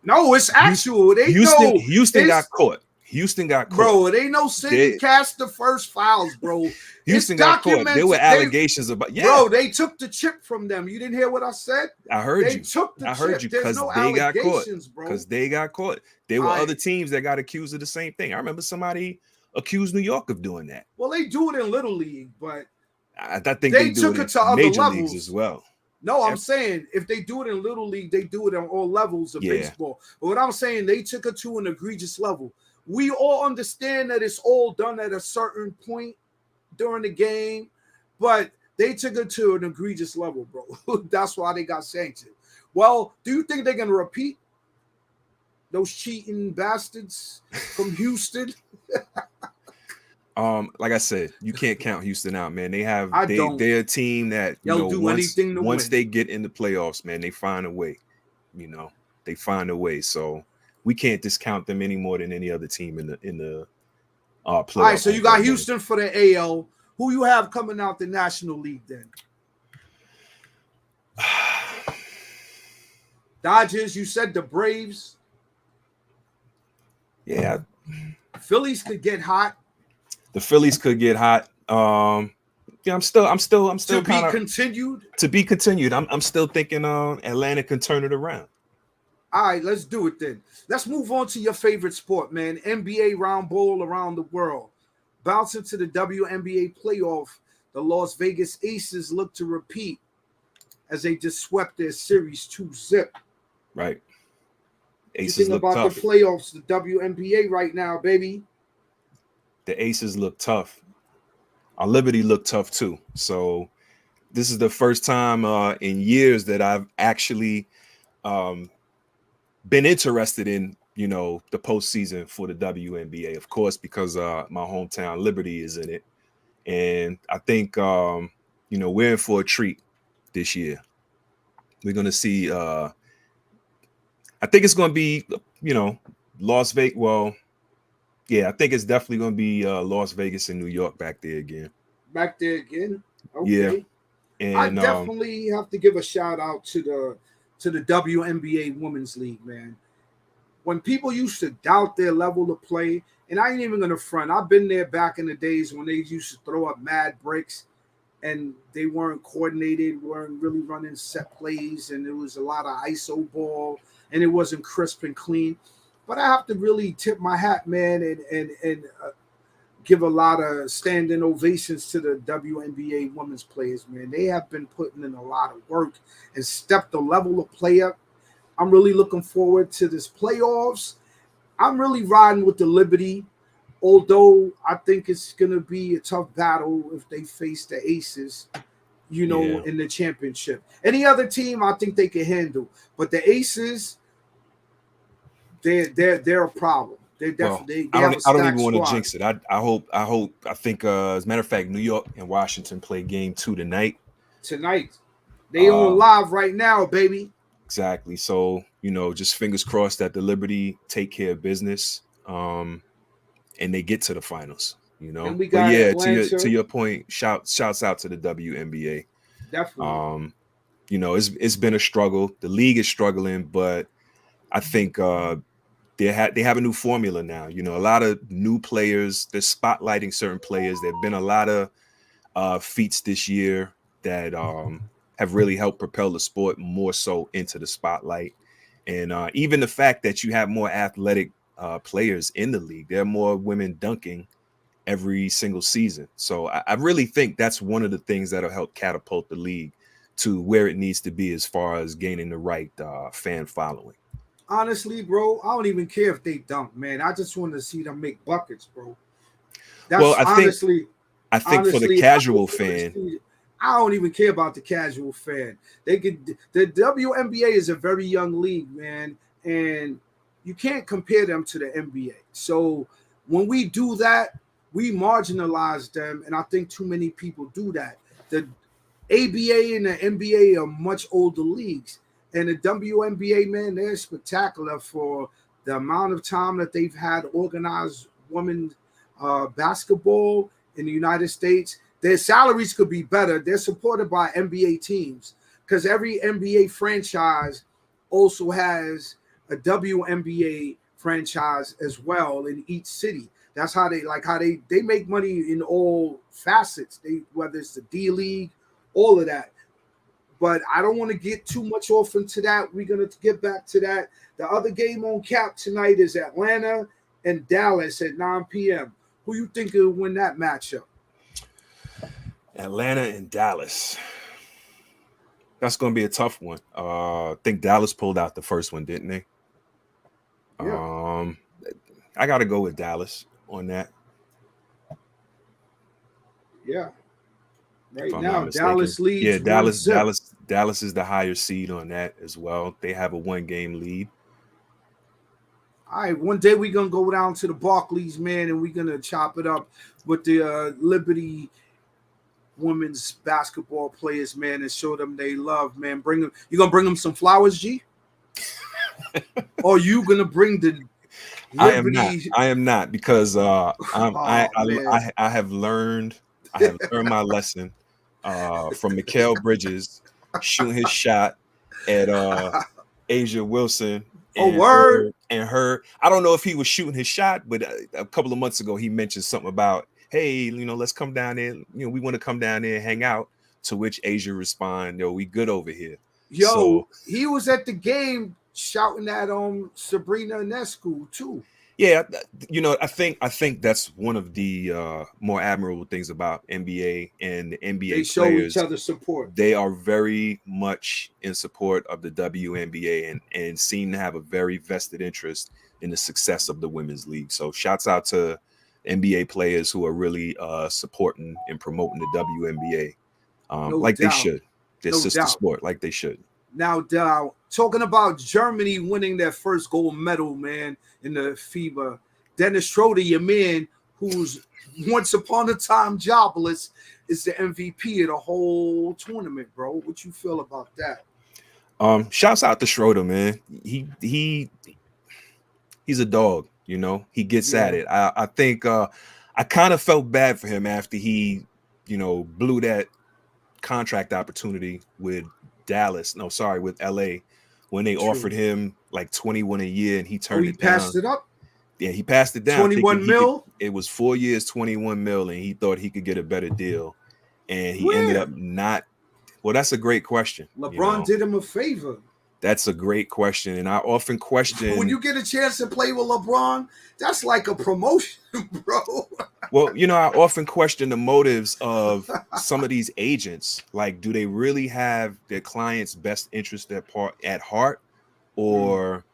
Speaker 1: No, it's actual.
Speaker 2: Houston got caught. Houston got caught.
Speaker 1: Bro, it ain't no sin cast the first fouls, bro.
Speaker 2: Houston got caught. There were allegations about. Yeah.
Speaker 1: Bro, they took the chip from them. You didn't hear what I said?
Speaker 2: I heard you.
Speaker 1: They took the chip.
Speaker 2: I heard you because they got caught. Because they got caught. There were other teams that got accused of the same thing. I remember somebody accused New York of doing that.
Speaker 1: Well, they do it in Little League, but
Speaker 2: I think they
Speaker 1: took
Speaker 2: do
Speaker 1: it to other
Speaker 2: major
Speaker 1: levels
Speaker 2: leagues as well.
Speaker 1: No, I'm saying if they do it in Little League, they do it on all levels of baseball. But what I'm saying, they took it to an egregious level. We all understand that it's all done at a certain point during the game, but they took it to an egregious level, bro. That's why they got sanctioned. Well, do you think they're going to repeat those cheating bastards from Houston?
Speaker 2: Like I said, you can't count Houston out, man. They're a team that once they get in the playoffs, man, they find a way. They find a way. So we can't discount them any more than any other team in the playoffs.
Speaker 1: All right, so you got Houston for the AL. Who you have coming out the National League then? Dodgers, you said the Braves.
Speaker 2: Yeah.
Speaker 1: Phillies could get hot.
Speaker 2: The Phillies could get hot. I'm still
Speaker 1: to
Speaker 2: kind of
Speaker 1: continued.
Speaker 2: To be continued. I'm still thinking Atlanta can turn it around.
Speaker 1: All right, let's do it then. Let's move on to your favorite sport, man. NBA round ball around the world. Bouncing to the WNBA playoff, the Las Vegas Aces look to repeat as they just swept their series 2-0.
Speaker 2: Right.
Speaker 1: Aces look about tough. The playoffs, the WNBA right now, baby.
Speaker 2: The Aces look tough. Our Liberty looked tough too. So this is the first time in years that I've actually been interested in, the postseason for the WNBA, of course, because my hometown Liberty is in it. And I think, we're in for a treat this year. We're going to see, I think it's going to be, Las Vegas. Well, yeah, I think it's definitely going to be Las Vegas and New York back there again.
Speaker 1: Back there again? Okay.
Speaker 2: Yeah. And
Speaker 1: I definitely have to give a shout out to the WNBA Women's League, man. When people used to doubt their level of play, and I ain't even going to front. I've been there back in the days when they used to throw up mad bricks and they weren't coordinated, weren't really running set plays, and there was a lot of ISO ball, and it wasn't crisp and clean. But I have to really tip my hat, man, and give a lot of standing ovations to the WNBA women's players, man. They have been putting in a lot of work and stepped the level of play up. I'm really looking forward to this playoffs. I'm really riding with the Liberty, although I think it's going to be a tough battle if they face the Aces, in the championship. Any other team, I think they can handle. But the Aces, they're a problem. They definitely.
Speaker 2: I don't even want to jinx it. I think as a matter of fact, New York and Washington play game 2 tonight.
Speaker 1: They on live right now, baby.
Speaker 2: Exactly. So just fingers crossed that the Liberty take care of business, and they get to the finals.
Speaker 1: And we got
Speaker 2: to your point, shouts out to the WNBA.
Speaker 1: Definitely.
Speaker 2: It's been a struggle. The league is struggling, but I think they have a new formula now. A lot of new players. They're spotlighting certain players. There've been a lot of feats this year that have really helped propel the sport more so into the spotlight. And even the fact that you have more athletic players in the league. There are more women dunking every single season. So I really think that's one of the things that'll help catapult the league to where it needs to be as far as gaining the right fan following.
Speaker 1: Honestly, bro, I don't even care if they dunk, man. I just want to see them make buckets, bro. That's
Speaker 2: I think for the casual fan,
Speaker 1: I don't even care about the casual fan. The WNBA is a very young league, man, and you can't compare them to the NBA. So when we do that, we marginalize them, and I think too many people do that. The ABA and the NBA are much older leagues, and the WNBA, man, they're spectacular for the amount of time that they've had organized women's basketball in the United States. Their salaries could be better. They're supported by NBA teams because every NBA franchise also has a WNBA franchise as well in each city. That's how they make money in all facets. Whether it's the D League, all of that. But I don't want to get too much off into that. We're gonna get back to that. The other game on cap tonight is Atlanta and Dallas at 9 p.m. Who you think will win that matchup?
Speaker 2: Atlanta and Dallas. That's going to be a tough one. I think Dallas pulled out the first one, didn't they? Yeah. I got to go with Dallas on that.
Speaker 1: Yeah. Right now, Dallas leads.
Speaker 2: Yeah, Dallas is the higher seed on that as well. They have a 1-game lead.
Speaker 1: All right, one day we're going to go down to the Barclays, man, and we're going to chop it up with the Liberty women's basketball players, man, and show them they love, man. Bring them. You going to bring them some flowers, G? Or you going to bring the Liberty?
Speaker 2: I am not because I have learned my lesson from Mikal Bridges shooting his shot at Asia Wilson.
Speaker 1: And word.
Speaker 2: Her. I don't know if he was shooting his shot, but a couple of months ago he mentioned something about, hey, let's come down there. We want to come down there and hang out. To which Asia responded, yo, we good over here.
Speaker 1: Yo, he was at the game shouting at Sabrina Ionescu too.
Speaker 2: Yeah, I think that's one of the more admirable things about NBA and the NBA
Speaker 1: they show
Speaker 2: players.
Speaker 1: Each other support.
Speaker 2: They are very much in support of the WNBA and seem to have a very vested interest in the success of the women's league. So shouts out to NBA players who are really supporting and promoting the WNBA they should. Their sister sport, like they should.
Speaker 1: Now, talking about Germany winning their first gold medal, man, in the FIBA. Dennis Schroeder, your man, who's once upon a time jobless, is the MVP of the whole tournament, bro. What you feel about that?
Speaker 2: Shouts out to Schroeder, man. He's a dog, He gets at it. I think I kind of felt bad for him after he, blew that contract opportunity with with LA when they offered him like 21 a year and he turned it down.
Speaker 1: He passed it up?
Speaker 2: Yeah, he passed it down.
Speaker 1: 21 mil?
Speaker 2: It was 4 years, 21 mil, and he thought he could get a better deal. And he ended up not. Well, that's a great question.
Speaker 1: LeBron did him a favor.
Speaker 2: That's a great question. And I often question.
Speaker 1: When you get a chance to play with LeBron, that's like a promotion, bro.
Speaker 2: Well, I often question the motives of some of these agents. Like, do they really have their client's best interest at heart? Or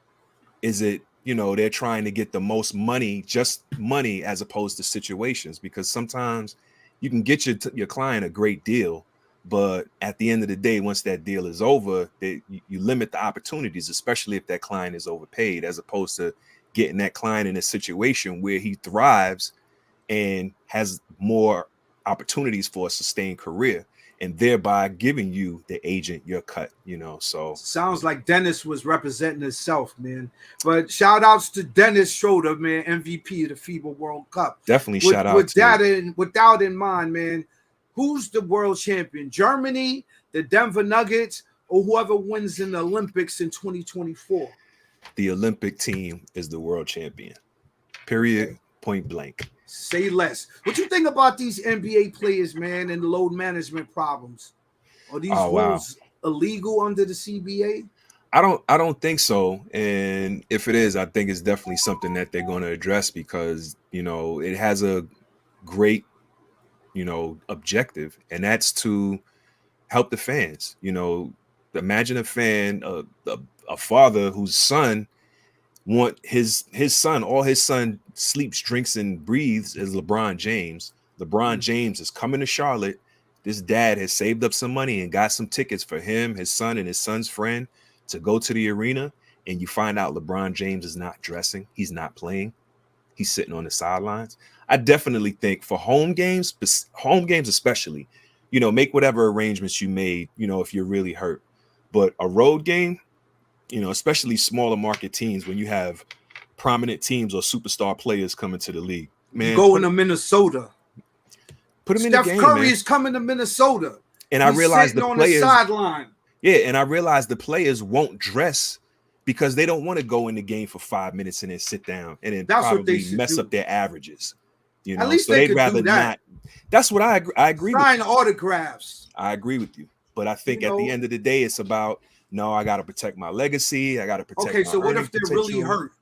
Speaker 2: is it, they're trying to get the most money, just money, as opposed to situations? Because sometimes you can get your client a great deal, but at the end of the day, once that deal is over, you limit the opportunities, especially if that client is overpaid, as opposed to getting that client in a situation where he thrives and has more opportunities for a sustained career, and thereby giving you, the agent, your cut, so. Sounds
Speaker 1: like Dennis was representing himself, man. But shout outs to Dennis Schroeder, man, MVP of the FIBA World Cup.
Speaker 2: Definitely shout out
Speaker 1: with that in mind, man, who's the world champion? Germany, the Denver Nuggets, or whoever wins in the Olympics in 2024?
Speaker 2: The Olympic team is the world champion. Period. Point blank.
Speaker 1: Say less. What you think about these NBA players, man, and the load management problems? Are these rules illegal under the CBA?
Speaker 2: I don't think so. And if it is, I think it's definitely something that they're going to address because, it has a great, objective, and that's to help the fans. Imagine a fan, a father whose son want his son, all his son sleeps, drinks, and breathes is LeBron James. LeBron James is coming to Charlotte. This dad has saved up some money and got some tickets for him, his son, and his son's friend to go to the arena. And you find out LeBron James is not dressing. He's not playing. He's sitting on the sidelines. I definitely think for home games especially, you know, make whatever arrangements you made, you know, if you're really hurt. But a road game, you know, especially smaller market teams, when you have prominent teams or superstar players coming to the league, man,
Speaker 1: going to Minnesota.
Speaker 2: Put him in
Speaker 1: Steph
Speaker 2: the game,
Speaker 1: Curry
Speaker 2: man.
Speaker 1: is coming to Minnesota.
Speaker 2: And I realize the players
Speaker 1: on the sideline.
Speaker 2: Yeah, and I realize the players won't dress because they don't want to go in the game for 5 minutes and then sit down and then probably mess up their averages. You know,
Speaker 1: at least
Speaker 2: so they'd rather not. That's what I agree.
Speaker 1: Sign autographs.
Speaker 2: I agree with you, but I think at the end of the day, it's about no. I got to protect my legacy. I got to protect.
Speaker 1: Okay, so what if they're really hurt?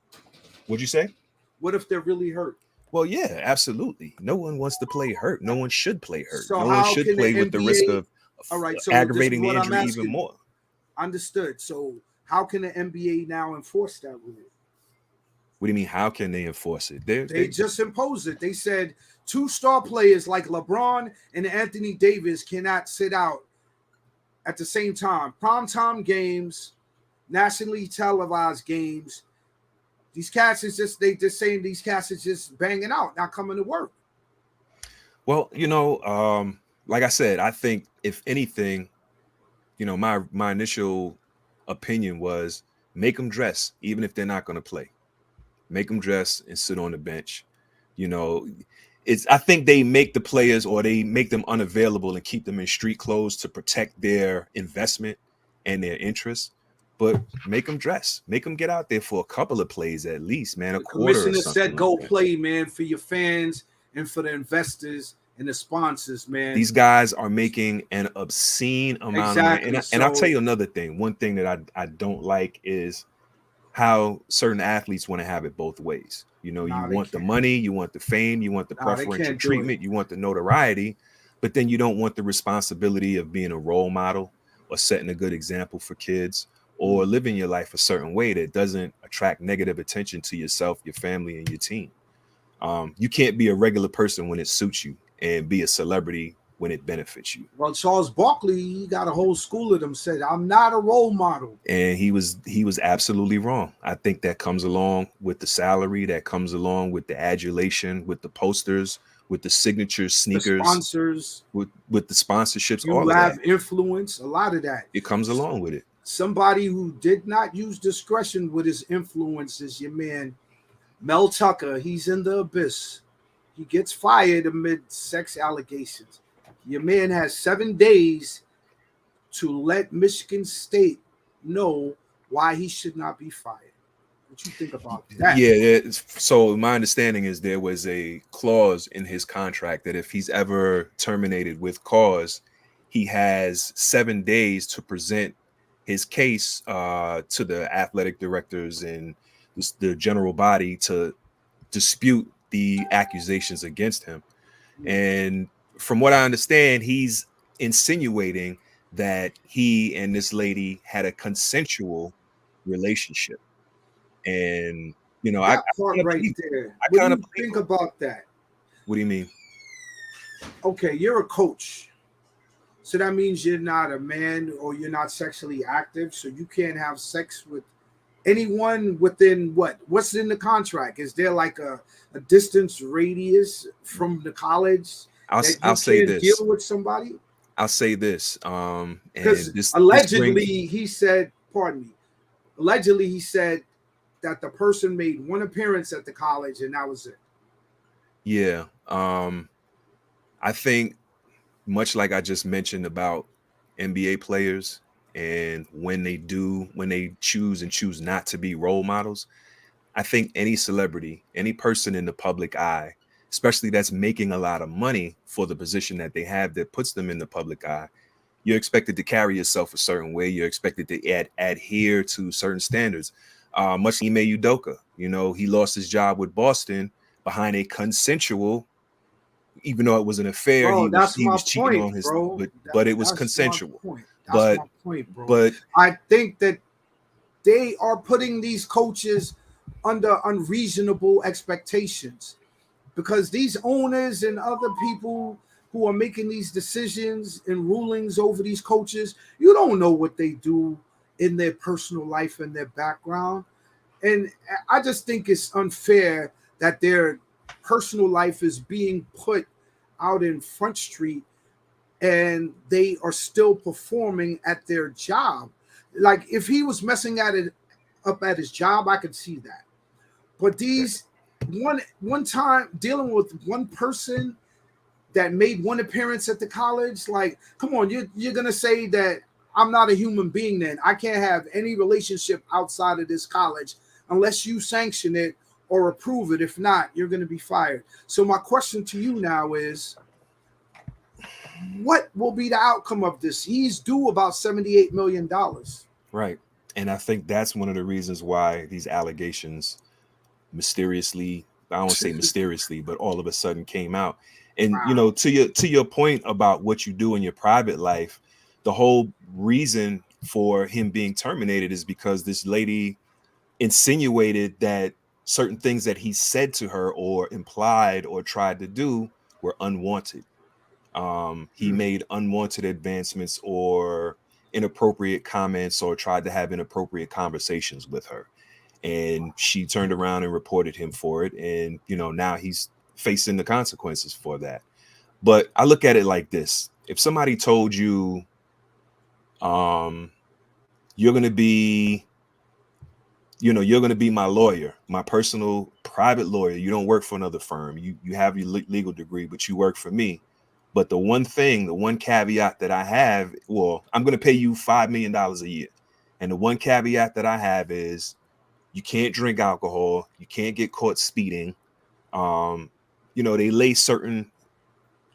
Speaker 2: What'd you say?
Speaker 1: What if they're really hurt?
Speaker 2: Well, yeah, absolutely. No one wants to play hurt. No one should play hurt.
Speaker 1: So
Speaker 2: no one should play with the risk of aggravating the injury even more.
Speaker 1: Understood. So how can the NBA now enforce that rule?
Speaker 2: What do you mean? How can they enforce it?
Speaker 1: They just imposed it. They said 2 star players like LeBron and Anthony Davis cannot sit out at the same time. Primetime games, nationally televised games. These cats is just saying these cats is just banging out, not coming to work.
Speaker 2: Well, you know, like I said, I think if anything, you know, my initial opinion was make them dress, even if they're not going to play. Make them dress and sit on the bench. You know, I think they make the players or they make them unavailable and keep them in street clothes to protect their investment and their interests. But make them dress. Make them get out there for a couple of plays at least, man. A quarter.
Speaker 1: Commissioner said, "Go play, man, for your fans and for the investors and the sponsors, man."
Speaker 2: These guys are making an obscene amount of money. And I'll tell you another thing. One thing that I don't like is how certain athletes want to have it both ways. You know, you want the money, you want the fame, you want the preferential treatment, you want the notoriety, but then you don't want the responsibility of being a role model or setting a good example for kids or living your life a certain way that doesn't attract negative attention to yourself, your family, and your team. You can't be a regular person when it suits you and be a celebrity when it benefits you.
Speaker 1: Well, Charles Barkley, he got a whole school of them said, "I'm not a role model."
Speaker 2: And he was absolutely wrong. I think that comes along with the salary, that comes along with the adulation, with the posters, with the signatures, sneakers,
Speaker 1: the sponsors,
Speaker 2: with the sponsorships.
Speaker 1: You all have influence, a lot of that.
Speaker 2: It comes along with it.
Speaker 1: Somebody who did not use discretion with his influence is your man, Mel Tucker. He's in the abyss. He gets fired amid sex allegations. Your man has 7 days to let Michigan State know why he should not be fired. What you think about that?
Speaker 2: Yeah, so my understanding is there was a clause in his contract that if he's ever terminated with cause, he has 7 days to present his case to the athletic directors and the general body to dispute the accusations against him. And from what I understand, he's insinuating that he and this lady had a consensual relationship. And, you know,
Speaker 1: I kind of think about that.
Speaker 2: What do you mean?
Speaker 1: Okay, you're a coach. So that means you're not a man or you're not sexually active. So you can't have sex with anyone within what's in the contract? Is there like a distance radius from the college?
Speaker 2: I'll say this.
Speaker 1: Deal with somebody.
Speaker 2: I'll say this.
Speaker 1: Because allegedly he said, pardon me. Allegedly he said that the person made one appearance at the college and that was it.
Speaker 2: Yeah. I think much like I just mentioned about NBA players and when they choose not to be role models, I think any celebrity, any person in the public eye, especially that's making a lot of money for the position that they have that puts them in the public eye, you're expected to carry yourself a certain way. You're expected to adhere to certain standards. Much like Ime Udoka, you know, he lost his job with Boston behind a consensual, even though it was an affair, he was cheating on his, but it was consensual.
Speaker 1: That's my point, bro. But I think that they are putting these coaches under unreasonable expectations, because these owners and other people who are making these decisions and rulings over these coaches, you don't know what they do in their personal life and their background. And I just think it's unfair that their personal life is being put out in Front Street and they are still performing at their job. Like if he was messing up at his job, I could see that. But these one time dealing with one person that made one appearance at the college, like, come on, you're gonna say that I'm not a human being then. I can't have any relationship outside of this college unless you sanction it or approve it. If not, you're gonna be fired. So my question to you now is, what will be the outcome of this? He's due about $78 million.
Speaker 2: Right. And I think that's one of the reasons why these allegations mysteriously, I don't say mysteriously, but all of a sudden came out. And
Speaker 1: Wow.
Speaker 2: you know, to your point about what you do in your private life, the whole reason for him being terminated is because this lady insinuated that certain things that he said to her or implied or tried to do were unwanted. He made unwanted advancements or inappropriate comments or tried to have inappropriate conversations with her. And she turned around and reported him for it. And, you know, now he's facing the consequences for that. But I look at it like this. If somebody told you, you're going to be, you know, you're going to be my lawyer, my personal private lawyer. You don't work for another firm. You have your legal degree, but you work for me. But the one caveat that I have, well, I'm going to pay you $5 million a year. And the one caveat that I have is you can't drink alcohol. You can't get caught speeding. You know, they lay certain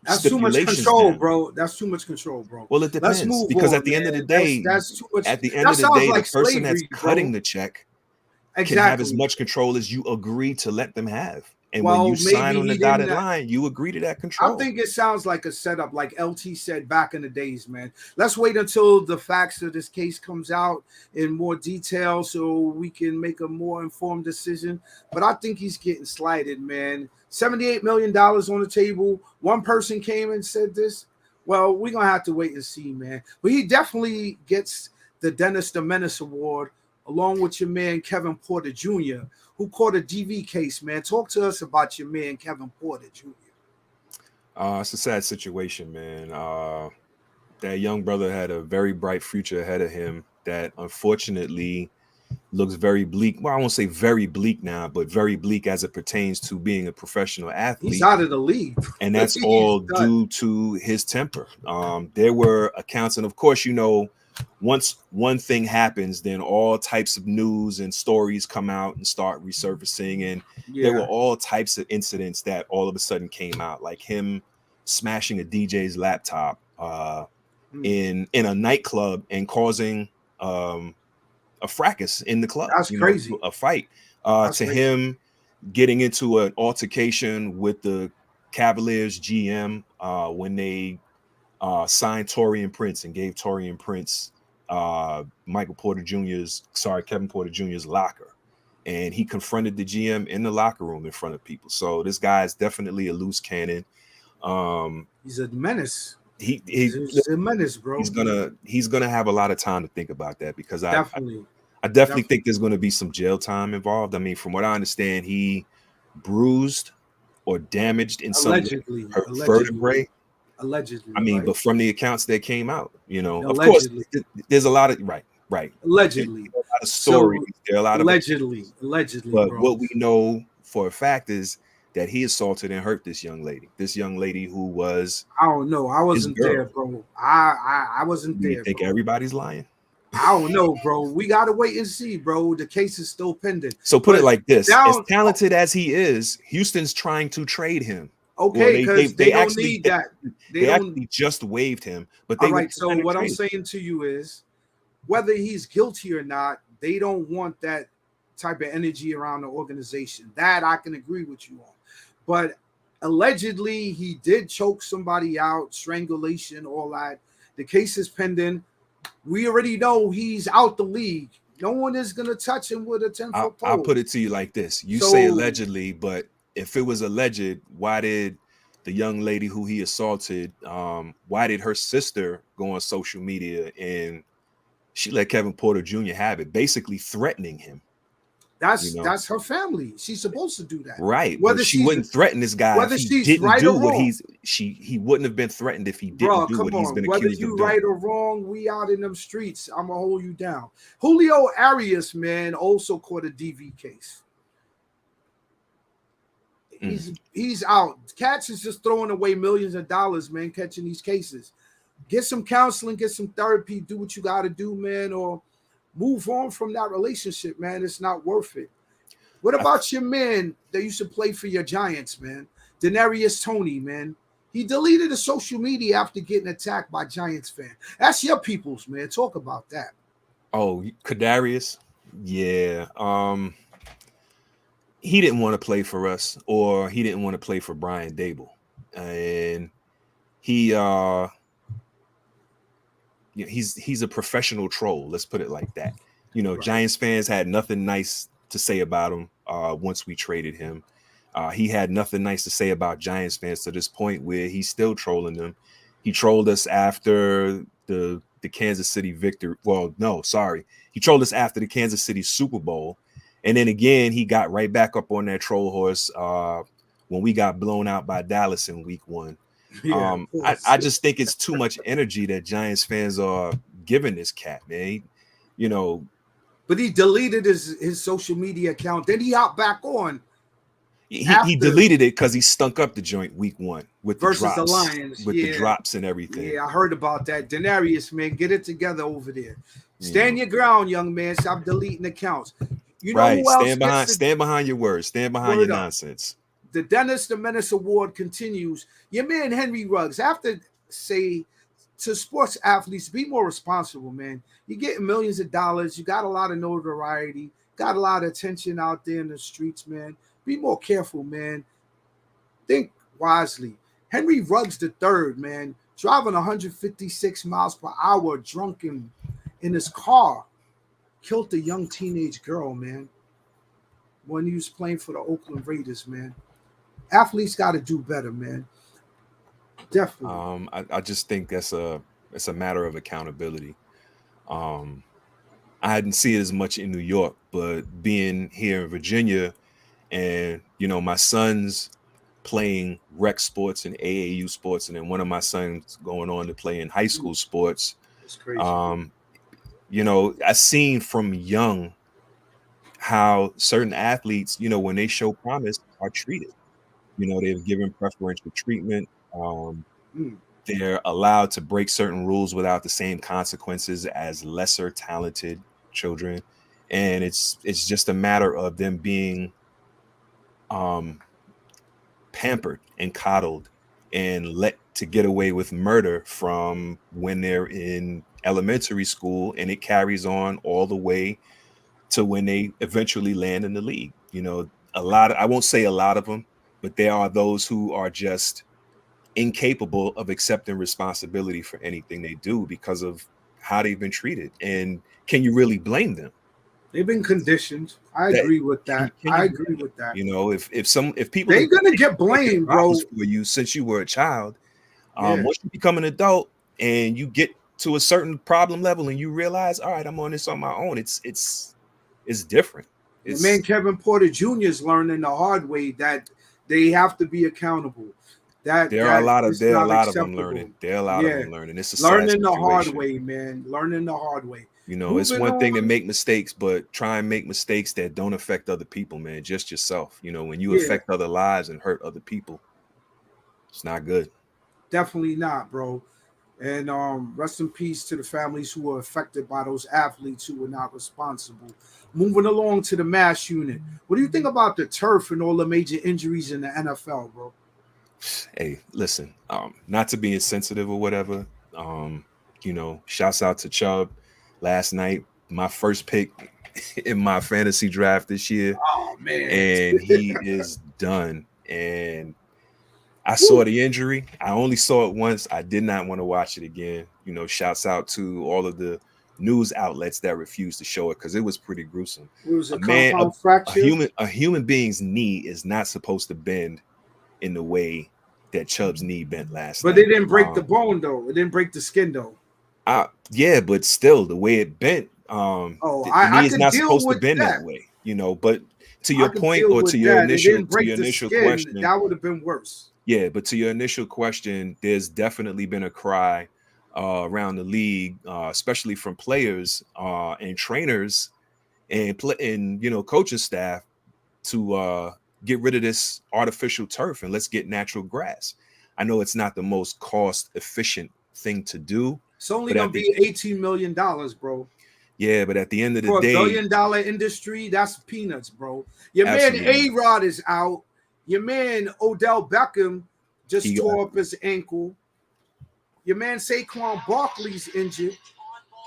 Speaker 1: That's too much control, down. Bro. That's too much control, bro.
Speaker 2: Well, it depends, because at the end of the day, that's too much. At the end of the day, the person that's cutting the check can have as much control as you agree to let them have. And when you sign on the dotted line, you agree to that control.
Speaker 1: I think it sounds like a setup, like LT said back in the days, man. Let's wait until the facts of this case comes out in more detail so we can make a more informed decision. But I think he's getting slighted, man. $78 million on the table. One person came and said this. Well, we're going to have to wait and see, man. But he definitely gets the Dennis the Menace Award along with your man, Kevin Porter Jr., who caught a DV case, man. Talk to us about your man, Kevin Porter Jr.
Speaker 2: It's a sad situation, man. That young brother had a very bright future ahead of him that unfortunately looks very bleak. Well, I won't say very bleak now, but very bleak as it pertains to being a professional athlete.
Speaker 1: He's out of the league.
Speaker 2: And that's all due to his temper. There were accounts, and of course, you know, once one thing happens, then all types of news and stories come out and start resurfacing. And there were all types of incidents that all of a sudden came out, like him smashing a DJ's laptop in a nightclub and causing a fracas in the club.
Speaker 1: That's crazy.
Speaker 2: A fight. Him getting into an altercation with the Cavaliers GM when they signed Taurean Prince and gave Taurean Prince Kevin Porter Jr.'s locker. And he confronted the GM in the locker room in front of people. So this guy is definitely a loose cannon.
Speaker 1: He's a menace.
Speaker 2: He's
Speaker 1: a menace, bro.
Speaker 2: He's gonna have a lot of time to think about that, because I definitely think there's going to be some jail time involved. I mean, from what I understand, he bruised or damaged in some vertebrae.
Speaker 1: Allegedly.
Speaker 2: I mean, but from the accounts that came out, you know, of course, there's a lot of right.
Speaker 1: Allegedly,
Speaker 2: there's a lot of stories. There are a lot of
Speaker 1: allegedly.
Speaker 2: But
Speaker 1: bro.
Speaker 2: what we know for a fact is that he assaulted and hurt this young lady. This young lady who was,
Speaker 1: I don't know. I wasn't there, bro. I wasn't there.
Speaker 2: You think
Speaker 1: bro.
Speaker 2: Everybody's lying?
Speaker 1: I don't know, bro. We gotta wait and see, bro. The case is still pending.
Speaker 2: So put it like this: as talented as he is, Houston's trying to trade him.
Speaker 1: Okay, because they don't need that.
Speaker 2: They actually just waived him, but they.
Speaker 1: All right. So what I'm saying to you is, whether he's guilty or not, they don't want that type of energy around the organization. That I can agree with you on. But allegedly, he did choke somebody out, strangulation, all that. The case is pending. We already know he's out the league. No one is gonna touch him with a 10-foot pole.
Speaker 2: I'll put it to you like this: you
Speaker 1: So-
Speaker 2: say allegedly, but if it was alleged, why did the young lady who he assaulted, why did her sister go on social media and she let Kevin Porter Jr. have it, basically threatening him?
Speaker 1: That's her family. She's supposed to do that,
Speaker 2: right?
Speaker 1: Whether
Speaker 2: But she wouldn't threaten this guy
Speaker 1: whether
Speaker 2: if he
Speaker 1: she's
Speaker 2: didn't
Speaker 1: right
Speaker 2: do
Speaker 1: or
Speaker 2: what
Speaker 1: wrong.
Speaker 2: he wouldn't have been threatened if he didn't
Speaker 1: Bro,
Speaker 2: do
Speaker 1: come
Speaker 2: what he's
Speaker 1: on.
Speaker 2: been
Speaker 1: Whether
Speaker 2: accused
Speaker 1: you
Speaker 2: of doing.
Speaker 1: right or wrong, we out in them streets. I'm gonna hold you down. Julio Arias, man, also caught a DV case. He's out. Cats is just throwing away millions of dollars, man, catching these cases. Get some counseling, get some therapy, do what you got to do, man, or move on from that relationship, man. It's not worth it. What about your man that used to play for your Giants, man? Denarius Toney, man. He deleted his social media after getting attacked by Giants fan. That's your people's, man. Talk about that.
Speaker 2: Oh, Kadarius? Yeah. He didn't want to play for us, or he didn't want to play for Brian Dable. And he he's a professional troll, let's put it like that. Right. Giants fans had nothing nice to say about him once we traded him. He had nothing nice to say about Giants fans to this point where he's still trolling them. He trolled us after the Kansas City victory. Well, no, sorry. He trolled us after the Kansas City Super Bowl. And then again, he got right back up on that troll horse when we got blown out by Dallas in week 1. Yeah, I just think it's too much energy that Giants fans are giving this cat, man.
Speaker 1: But he deleted his social media account. Then he hopped back on.
Speaker 2: He deleted it because he stunk up the joint week 1 with
Speaker 1: versus
Speaker 2: the drops,
Speaker 1: the Lions.
Speaker 2: with the drops and everything.
Speaker 1: Yeah, I heard about that. Denarius, man, get it together over there. Stand your ground, young man. Stop deleting accounts. You know who else
Speaker 2: stand behind your words. Stand behind your nonsense.
Speaker 1: The Dennis the Menace Award continues. Your man Henry Ruggs, after say to sports athletes, be more responsible, man. You're getting millions of dollars. You got a lot of notoriety. Got a lot of attention out there in the streets, man. Be more careful, man. Think wisely. Henry Ruggs III, man, driving 156 miles per hour, drunken in his car, killed a young teenage girl, man, when he was playing for the Oakland Raiders, man. Athletes got to do better, man. Definitely.
Speaker 2: I just think it's a matter of accountability. I hadn't seen it as much in New York, but being here in Virginia, and my son's playing rec sports and AAU sports, and then one of my sons going on to play in high school sports.
Speaker 1: That's crazy.
Speaker 2: I seen from young how certain athletes, when they show promise, are treated. They're given preferential treatment. They're allowed to break certain rules without the same consequences as lesser talented children, and it's just a matter of them being pampered and coddled and let to get away with murder from when they're in elementary school, and it carries on all the way to when they eventually land in the league. I won't say a lot of them, but there are those who are just incapable of accepting responsibility for anything they do because of how they've been treated. And can you really blame them?
Speaker 1: They've been conditioned. I agree with that. I agree with that.
Speaker 2: If people,
Speaker 1: they're gonna get blamed, bro,
Speaker 2: for you since you were a child. Once you become an adult and you get to a certain problem level and you realize, all right, I'm on this on my own. It's different.
Speaker 1: Man, Kevin Porter Jr. is learning the hard way that they have to be accountable. There are a lot of
Speaker 2: them learning. There are a lot of them learning. It's a
Speaker 1: learning the hard way, man. Learning the hard way.
Speaker 2: It's one thing to make mistakes, but try and make mistakes that don't affect other people, man. Just yourself. When you affect other lives and hurt other people, it's not good.
Speaker 1: Definitely not, bro. And rest in peace to the families who were affected by those athletes who were not responsible. Moving along to the mass unit. What do you think about the turf and all the major injuries in the NFL, bro?
Speaker 2: Hey, listen, not to be insensitive or whatever. Shouts out to Chubb last night. My first pick in my fantasy draft this year.
Speaker 1: Oh, man.
Speaker 2: And he is done. And I saw the injury. I only saw it once. I did not want to watch it again. Shouts out to all of the news outlets that refused to show it because it was pretty gruesome.
Speaker 1: It was a
Speaker 2: Man,
Speaker 1: compound fracture.
Speaker 2: a human being's knee is not supposed to bend in the way that Chubb's knee bent last
Speaker 1: But
Speaker 2: night.
Speaker 1: it didn't break the bone though. It didn't break the skin though.
Speaker 2: Yeah, but still, the way it bent, the knee
Speaker 1: I
Speaker 2: is
Speaker 1: could
Speaker 2: not
Speaker 1: deal
Speaker 2: supposed to
Speaker 1: with
Speaker 2: bend
Speaker 1: that.
Speaker 2: that way, But to
Speaker 1: I
Speaker 2: your
Speaker 1: could
Speaker 2: point,
Speaker 1: deal
Speaker 2: or
Speaker 1: with
Speaker 2: to your
Speaker 1: that. It didn't
Speaker 2: to
Speaker 1: break
Speaker 2: your
Speaker 1: the
Speaker 2: initial
Speaker 1: skin.
Speaker 2: question,
Speaker 1: That would have been worse.
Speaker 2: yeah. But to your initial question, there's definitely been a cry around the league, especially from players and trainers and coaching staff to get rid of this artificial turf and let's get natural grass. I know it's not the most cost efficient thing to do.
Speaker 1: It's only
Speaker 2: but
Speaker 1: gonna be $18 million, bro.
Speaker 2: Yeah, but at the end of the
Speaker 1: For
Speaker 2: day,
Speaker 1: $1 billion industry, that's peanuts, bro. Your
Speaker 2: absolutely.
Speaker 1: man AROD is out. Your man Odell Beckham just tore up his ankle. Your man Saquon Barkley's injured.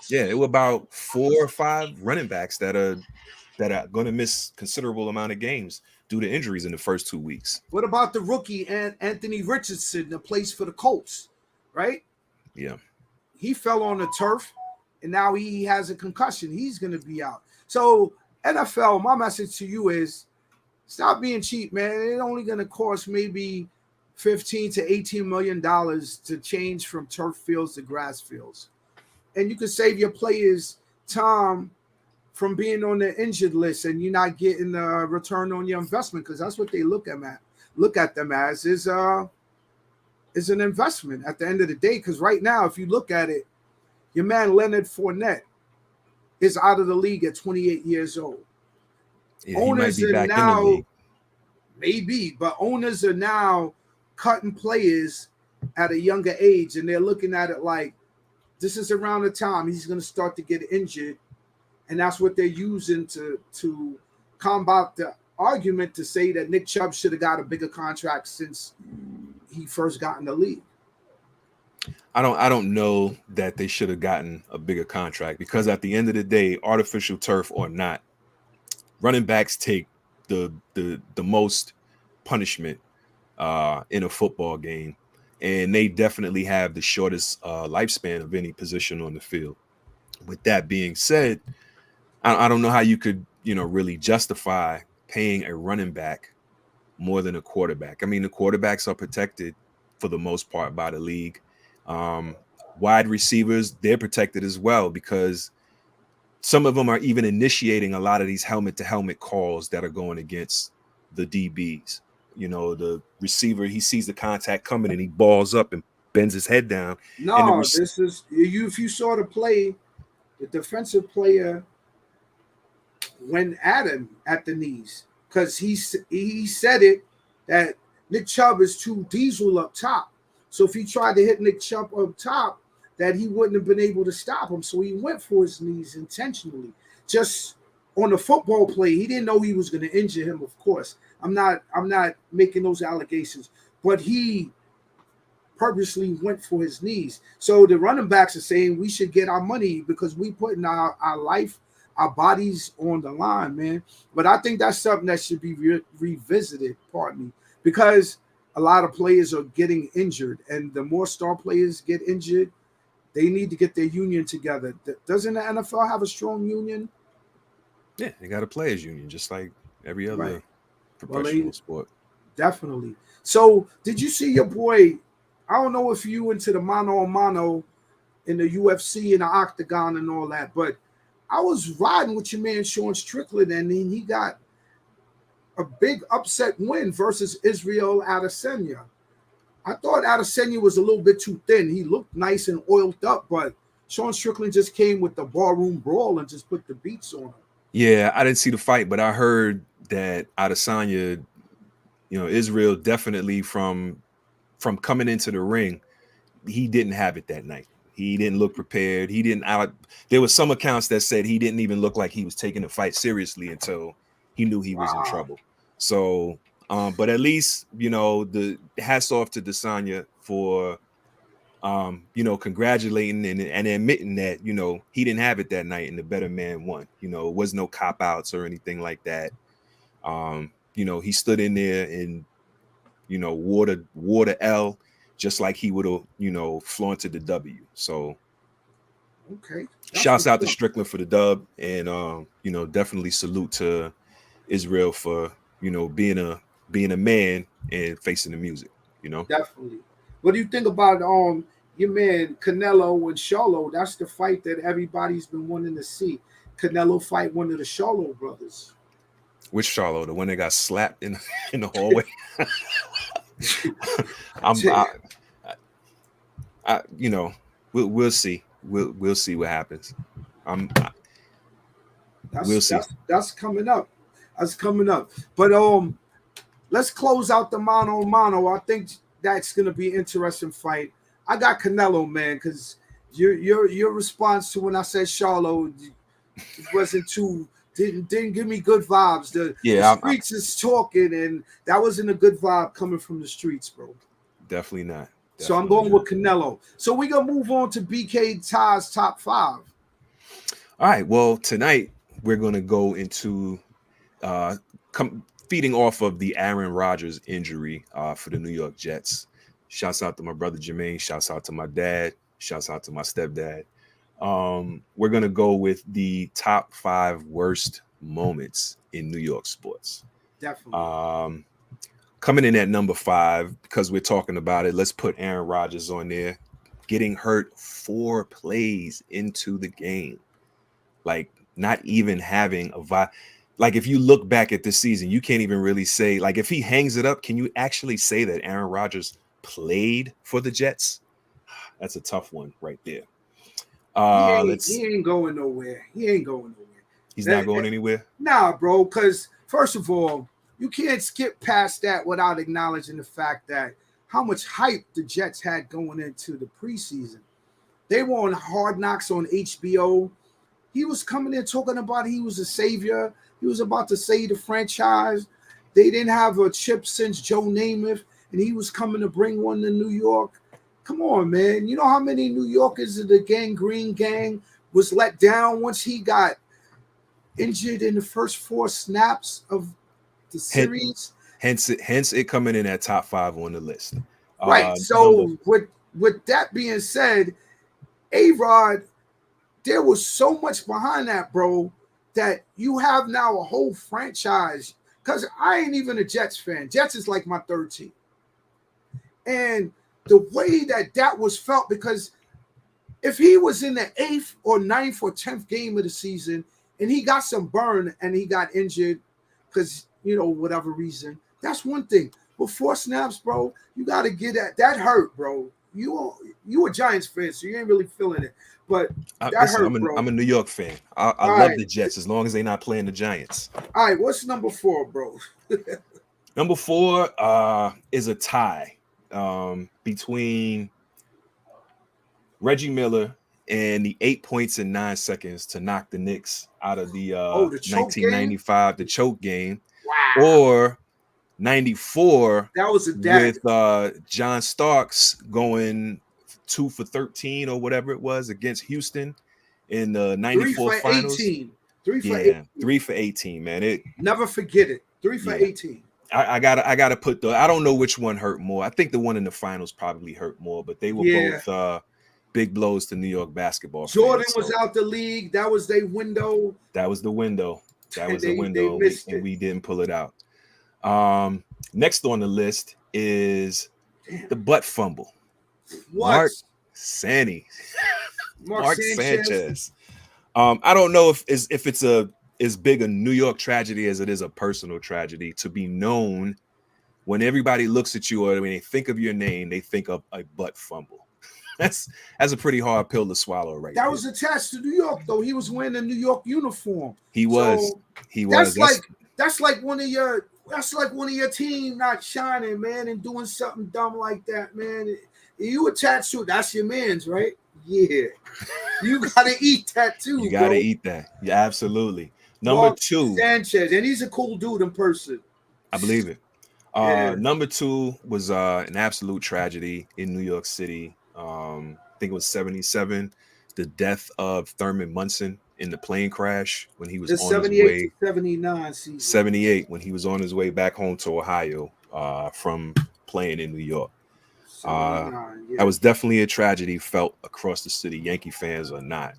Speaker 2: Yeah, it was about 4 or 5 running backs that are going to miss considerable amount of games due to injuries in the first 2 weeks.
Speaker 1: What about the rookie Anthony Richardson that plays for the Colts, right?
Speaker 2: Yeah.
Speaker 1: He fell on the turf, and now he has a concussion. He's going to be out. So, NFL, my message to you is stop being cheap, man. It's only going to cost maybe $15 to $18 million to change from turf fields to grass fields. And you can save your players time from being on the injured list, and you're not getting a return on your investment, because that's what they look at them as is an investment at the end of the day. Because right now, if you look at it, your man Leonard Fournette is out of the league at 28 years old.
Speaker 2: Yeah,
Speaker 1: Owners
Speaker 2: he might be
Speaker 1: are
Speaker 2: back
Speaker 1: now,
Speaker 2: in the league.
Speaker 1: Maybe, but owners are now cutting players at a younger age, and they're looking at it like this is around the time he's going to start to get injured, and that's what they're using to combat the argument to say that Nick Chubb should have got a bigger contract since he first got in the league.
Speaker 2: I don't know that they should have gotten a bigger contract, because at the end of the day, artificial turf or not, running backs take the most punishment in a football game, and they definitely have the shortest lifespan of any position on the field. With that being said, I don't know how you could really justify paying a running back more than a quarterback. I mean, the quarterbacks are protected for the most part by the league. Wide receivers, they're protected as well, because some of them are even initiating a lot of these helmet-to-helmet calls that are going against the DBs. The receiver, he sees the contact coming and he balls up and bends his head down.
Speaker 1: No, this is you. If you saw the play, the defensive player went at him at the knees, because he said it that Nick Chubb is too diesel up top. So if he tried to hit Nick Chubb up top, that he wouldn't have been able to stop him. So he went for his knees intentionally. Just on the football play, he didn't know he was going to injure him, of course. I'm not making those allegations, but he purposely went for his knees. So the running backs are saying we should get our money because we putting our life, our bodies on the line, man. But I think that's something that should be revisited, pardon me, because a lot of players are getting injured, and the more star players get injured, they need to get their union together. Doesn't the NFL have a strong union?
Speaker 2: Yeah, they got a players union, just like every other professional sport.
Speaker 1: Definitely. So did you see your boy? I don't know if you into the mano in the UFC and the octagon and all that, but I was riding with your man Sean Strickland, and then he got a big upset win versus Israel Adesanya. I thought Adesanya was a little bit too thin. He looked nice and oiled up, but Sean Strickland just came with the barroom brawl and just put the beats on him.
Speaker 2: Yeah, I didn't see the fight, but I heard that Adesanya, Israel definitely from coming into the ring, he didn't have it that night. He didn't look prepared. He didn't there was some accounts that said he didn't even look like he was taking the fight seriously until he knew he was in trouble. So, but at least, the hats off to Adesanya for, congratulating and admitting that, he didn't have it that night and the better man won. It was no cop outs or anything like that. He stood in there and, wore the L just like he would have, flaunted the W. So
Speaker 1: Okay.
Speaker 2: Shouts out to Strickland for the dub, and definitely salute to Israel for being a man and facing the music.
Speaker 1: Definitely. What do you think about your man Canelo and Charlo? That's the fight that everybody's been wanting to see. Canelo fight one of the Charlo brothers.
Speaker 2: Which Charlo? The one that got slapped in the hallway? we'll see. We'll see what happens. We'll see.
Speaker 1: That's coming up. That's coming up. But let's close out the mano a mano. I think that's gonna be an interesting fight. I got Canelo, man, because your response to when I said Charlo wasn't too didn't give me good vibes. The streets is talking, and that wasn't a good vibe coming from the streets, bro.
Speaker 2: Definitely not.
Speaker 1: So I'm going with Canelo. So we're gonna move on to BK Ty's top 5.
Speaker 2: All right. Well, tonight we're gonna go into feeding off of the Aaron Rodgers injury for the New York Jets. Shouts out to my brother Jermaine. Shouts out to my dad. Shouts out to my stepdad. We're gonna go with the top 5 worst moments in New York sports.
Speaker 1: Definitely.
Speaker 2: Coming in at number 5, because we're talking about it, let's put Aaron Rodgers on there. Getting hurt 4 plays into the game. Like, not even having a like, if you look back at this season, you can't even really say, like, if he hangs it up, can you actually say that Aaron Rodgers played for the Jets? That's a tough one right there.
Speaker 1: He ain't going nowhere.
Speaker 2: He's not going anywhere?
Speaker 1: Nah, bro, because first of all, you can't skip past that without acknowledging the fact that how much hype the Jets had going into the preseason. They were on Hard Knocks on HBO. He was coming in talking about he was a savior. He was about to save the franchise. They didn't have a chip since Joe Namath, and he was coming to bring one to New York. Come on, man. You know how many New Yorkers of the Green Gang was let down once he got injured in the first 4 snaps of the series?
Speaker 2: Hence it coming in at top 5 on the list.
Speaker 1: Right. So with that being said, AROD, there was so much behind that, bro, that you have now a whole franchise. Because I ain't even a Jets fan. Jets is like my 3rd team. And the way that was felt, because if he was in the 8th or 9th or 10th game of the season and he got some burn and he got injured because, whatever reason, that's one thing. But 4 snaps, bro, you got to get that hurt, bro. You a Giants fan, so you ain't really feeling it. But
Speaker 2: I'm a New York fan. I love the Jets as long as they're not playing the Giants.
Speaker 1: All right, what's number 4, bro?
Speaker 2: Number 4 is a tie between Reggie Miller and the 8 points in 9 seconds to knock the Knicks out of the 1995 the choke game.
Speaker 1: Wow.
Speaker 2: Or 94
Speaker 1: that was a dagger.
Speaker 2: With John Starks going 2 for 13 or whatever it was against Houston in the 94 finals. 3 for 18, man.
Speaker 1: Never forget it. 3 for 18.
Speaker 2: I gotta put I don't know which one hurt more. I think the one in the finals probably hurt more, but they were both big blows to New York basketball.
Speaker 1: Jordan was out the league. That was their window.
Speaker 2: That was the window. And we didn't pull it out. Next on the list is the butt fumble.
Speaker 1: What?
Speaker 2: Mark Sanchez. I don't know if it's as big a New York tragedy as it is a personal tragedy to be known when everybody looks at you or when they think of your name, they think of a butt fumble. That's a pretty hard pill to swallow, right?
Speaker 1: That was attached to New York, though. He was wearing a New York uniform.
Speaker 2: He was.
Speaker 1: That's like one of your team not shining, man, and doing something dumb like that, man. You attached to it, that's your man's, right? Yeah. You gotta eat that too.
Speaker 2: You gotta eat that. Yeah, absolutely. Number 2.
Speaker 1: Sanchez, and he's a cool dude in person.
Speaker 2: I believe it. Number 2 was an absolute tragedy in New York City. I think it was 77. The death of Thurman Munson in the plane crash when he was on his way.
Speaker 1: 79 season.
Speaker 2: 78 when he was on his way back home to Ohio from playing in New York.
Speaker 1: 79, yeah.
Speaker 2: That was definitely a tragedy felt across the city, Yankee fans or not.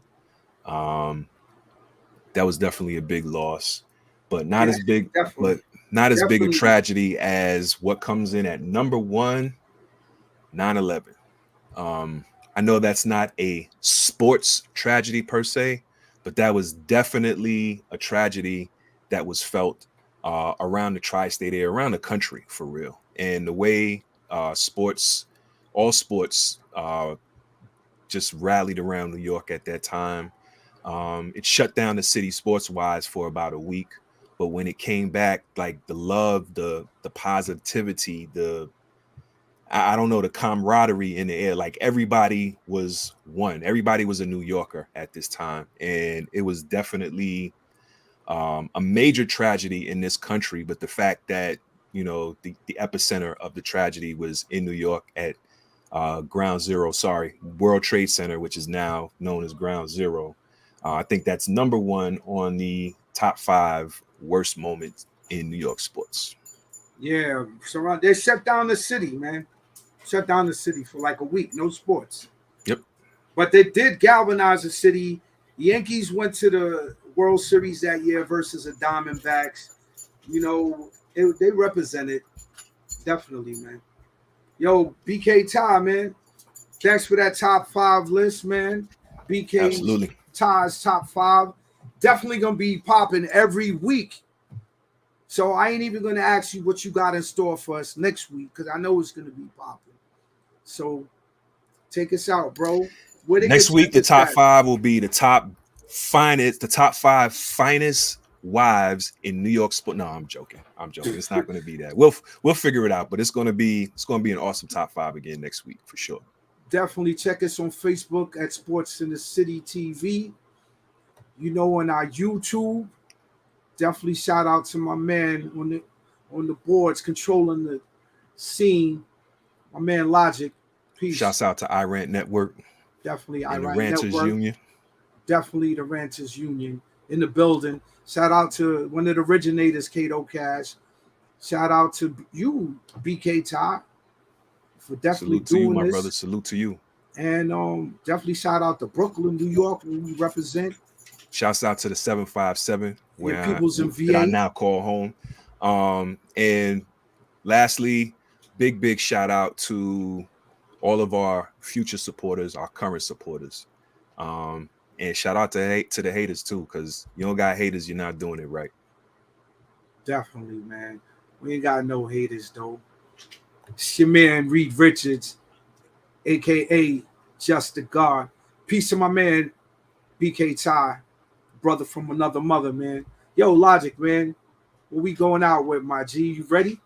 Speaker 2: That was definitely a big loss, but not as big,
Speaker 1: definitely.
Speaker 2: but not as big a
Speaker 1: Definitely.
Speaker 2: tragedy as what comes in at number 1, 9/11. I know that's not a sports tragedy per se, but that was definitely a tragedy that was felt around the tri-state area, around the country for real. And the way all sports just rallied around New York at that time. It shut down the city sports wise for about a week, but when it came back, like the love, the positivity, I don't know, the camaraderie in the air, like everybody was one. Everybody was a New Yorker at this time, and it was definitely a major tragedy in this country. But the fact that the epicenter of the tragedy was in New York at World Trade Center, which is now known as Ground Zero. I think that's number 1 on the top 5 worst moments in New York sports.
Speaker 1: Yeah, so they shut down the city, man. Shut down the city for like a week, no sports.
Speaker 2: Yep.
Speaker 1: But they did galvanize the city. The Yankees went to the World Series that year versus the Diamondbacks. They represented definitely, man. Yo, BK Ty, man. Thanks for that top 5 list, man. BK Ty's top 5. Definitely gonna be popping every week. So I ain't even gonna ask you what you got in store for us next week because I know it's gonna be popping. So take us out, bro.
Speaker 2: Next week, the top 5 will be the top 5 finest wives in New York sport. No, I'm joking. It's not going to be that. We'll figure it out, but it's going to be an awesome top 5 again next week for sure.
Speaker 1: Definitely check us on Facebook at Sports in the City TV. On our YouTube. Definitely shout out to my man on the boards controlling the scene. My man Logic. Peace.
Speaker 2: Shouts out to iRant Network.
Speaker 1: Definitely
Speaker 2: and
Speaker 1: iRant
Speaker 2: the Ranters
Speaker 1: Network.
Speaker 2: Union.
Speaker 1: Definitely the Ranters Union in the building. Shout out to one of the originators, Kato Cash. Shout out to you, BK Ty, for definitely
Speaker 2: Salute to you, my
Speaker 1: this.
Speaker 2: brother. Salute to you.
Speaker 1: And definitely shout out to Brooklyn, New York, where we represent.
Speaker 2: Shouts out to the 757, where
Speaker 1: people's in VA.
Speaker 2: that I now call home. And lastly, big shout out to all of our future supporters, our current supporters. And shout out to the haters too, because you don't got haters, you're not doing it right.
Speaker 1: Definitely, man. We ain't got no haters though. It's your man Reed Richards, aka Just the God. Peace to my man BK Ty, brother from another mother, man. Yo, Logic, man. What we going out with, my G? You ready?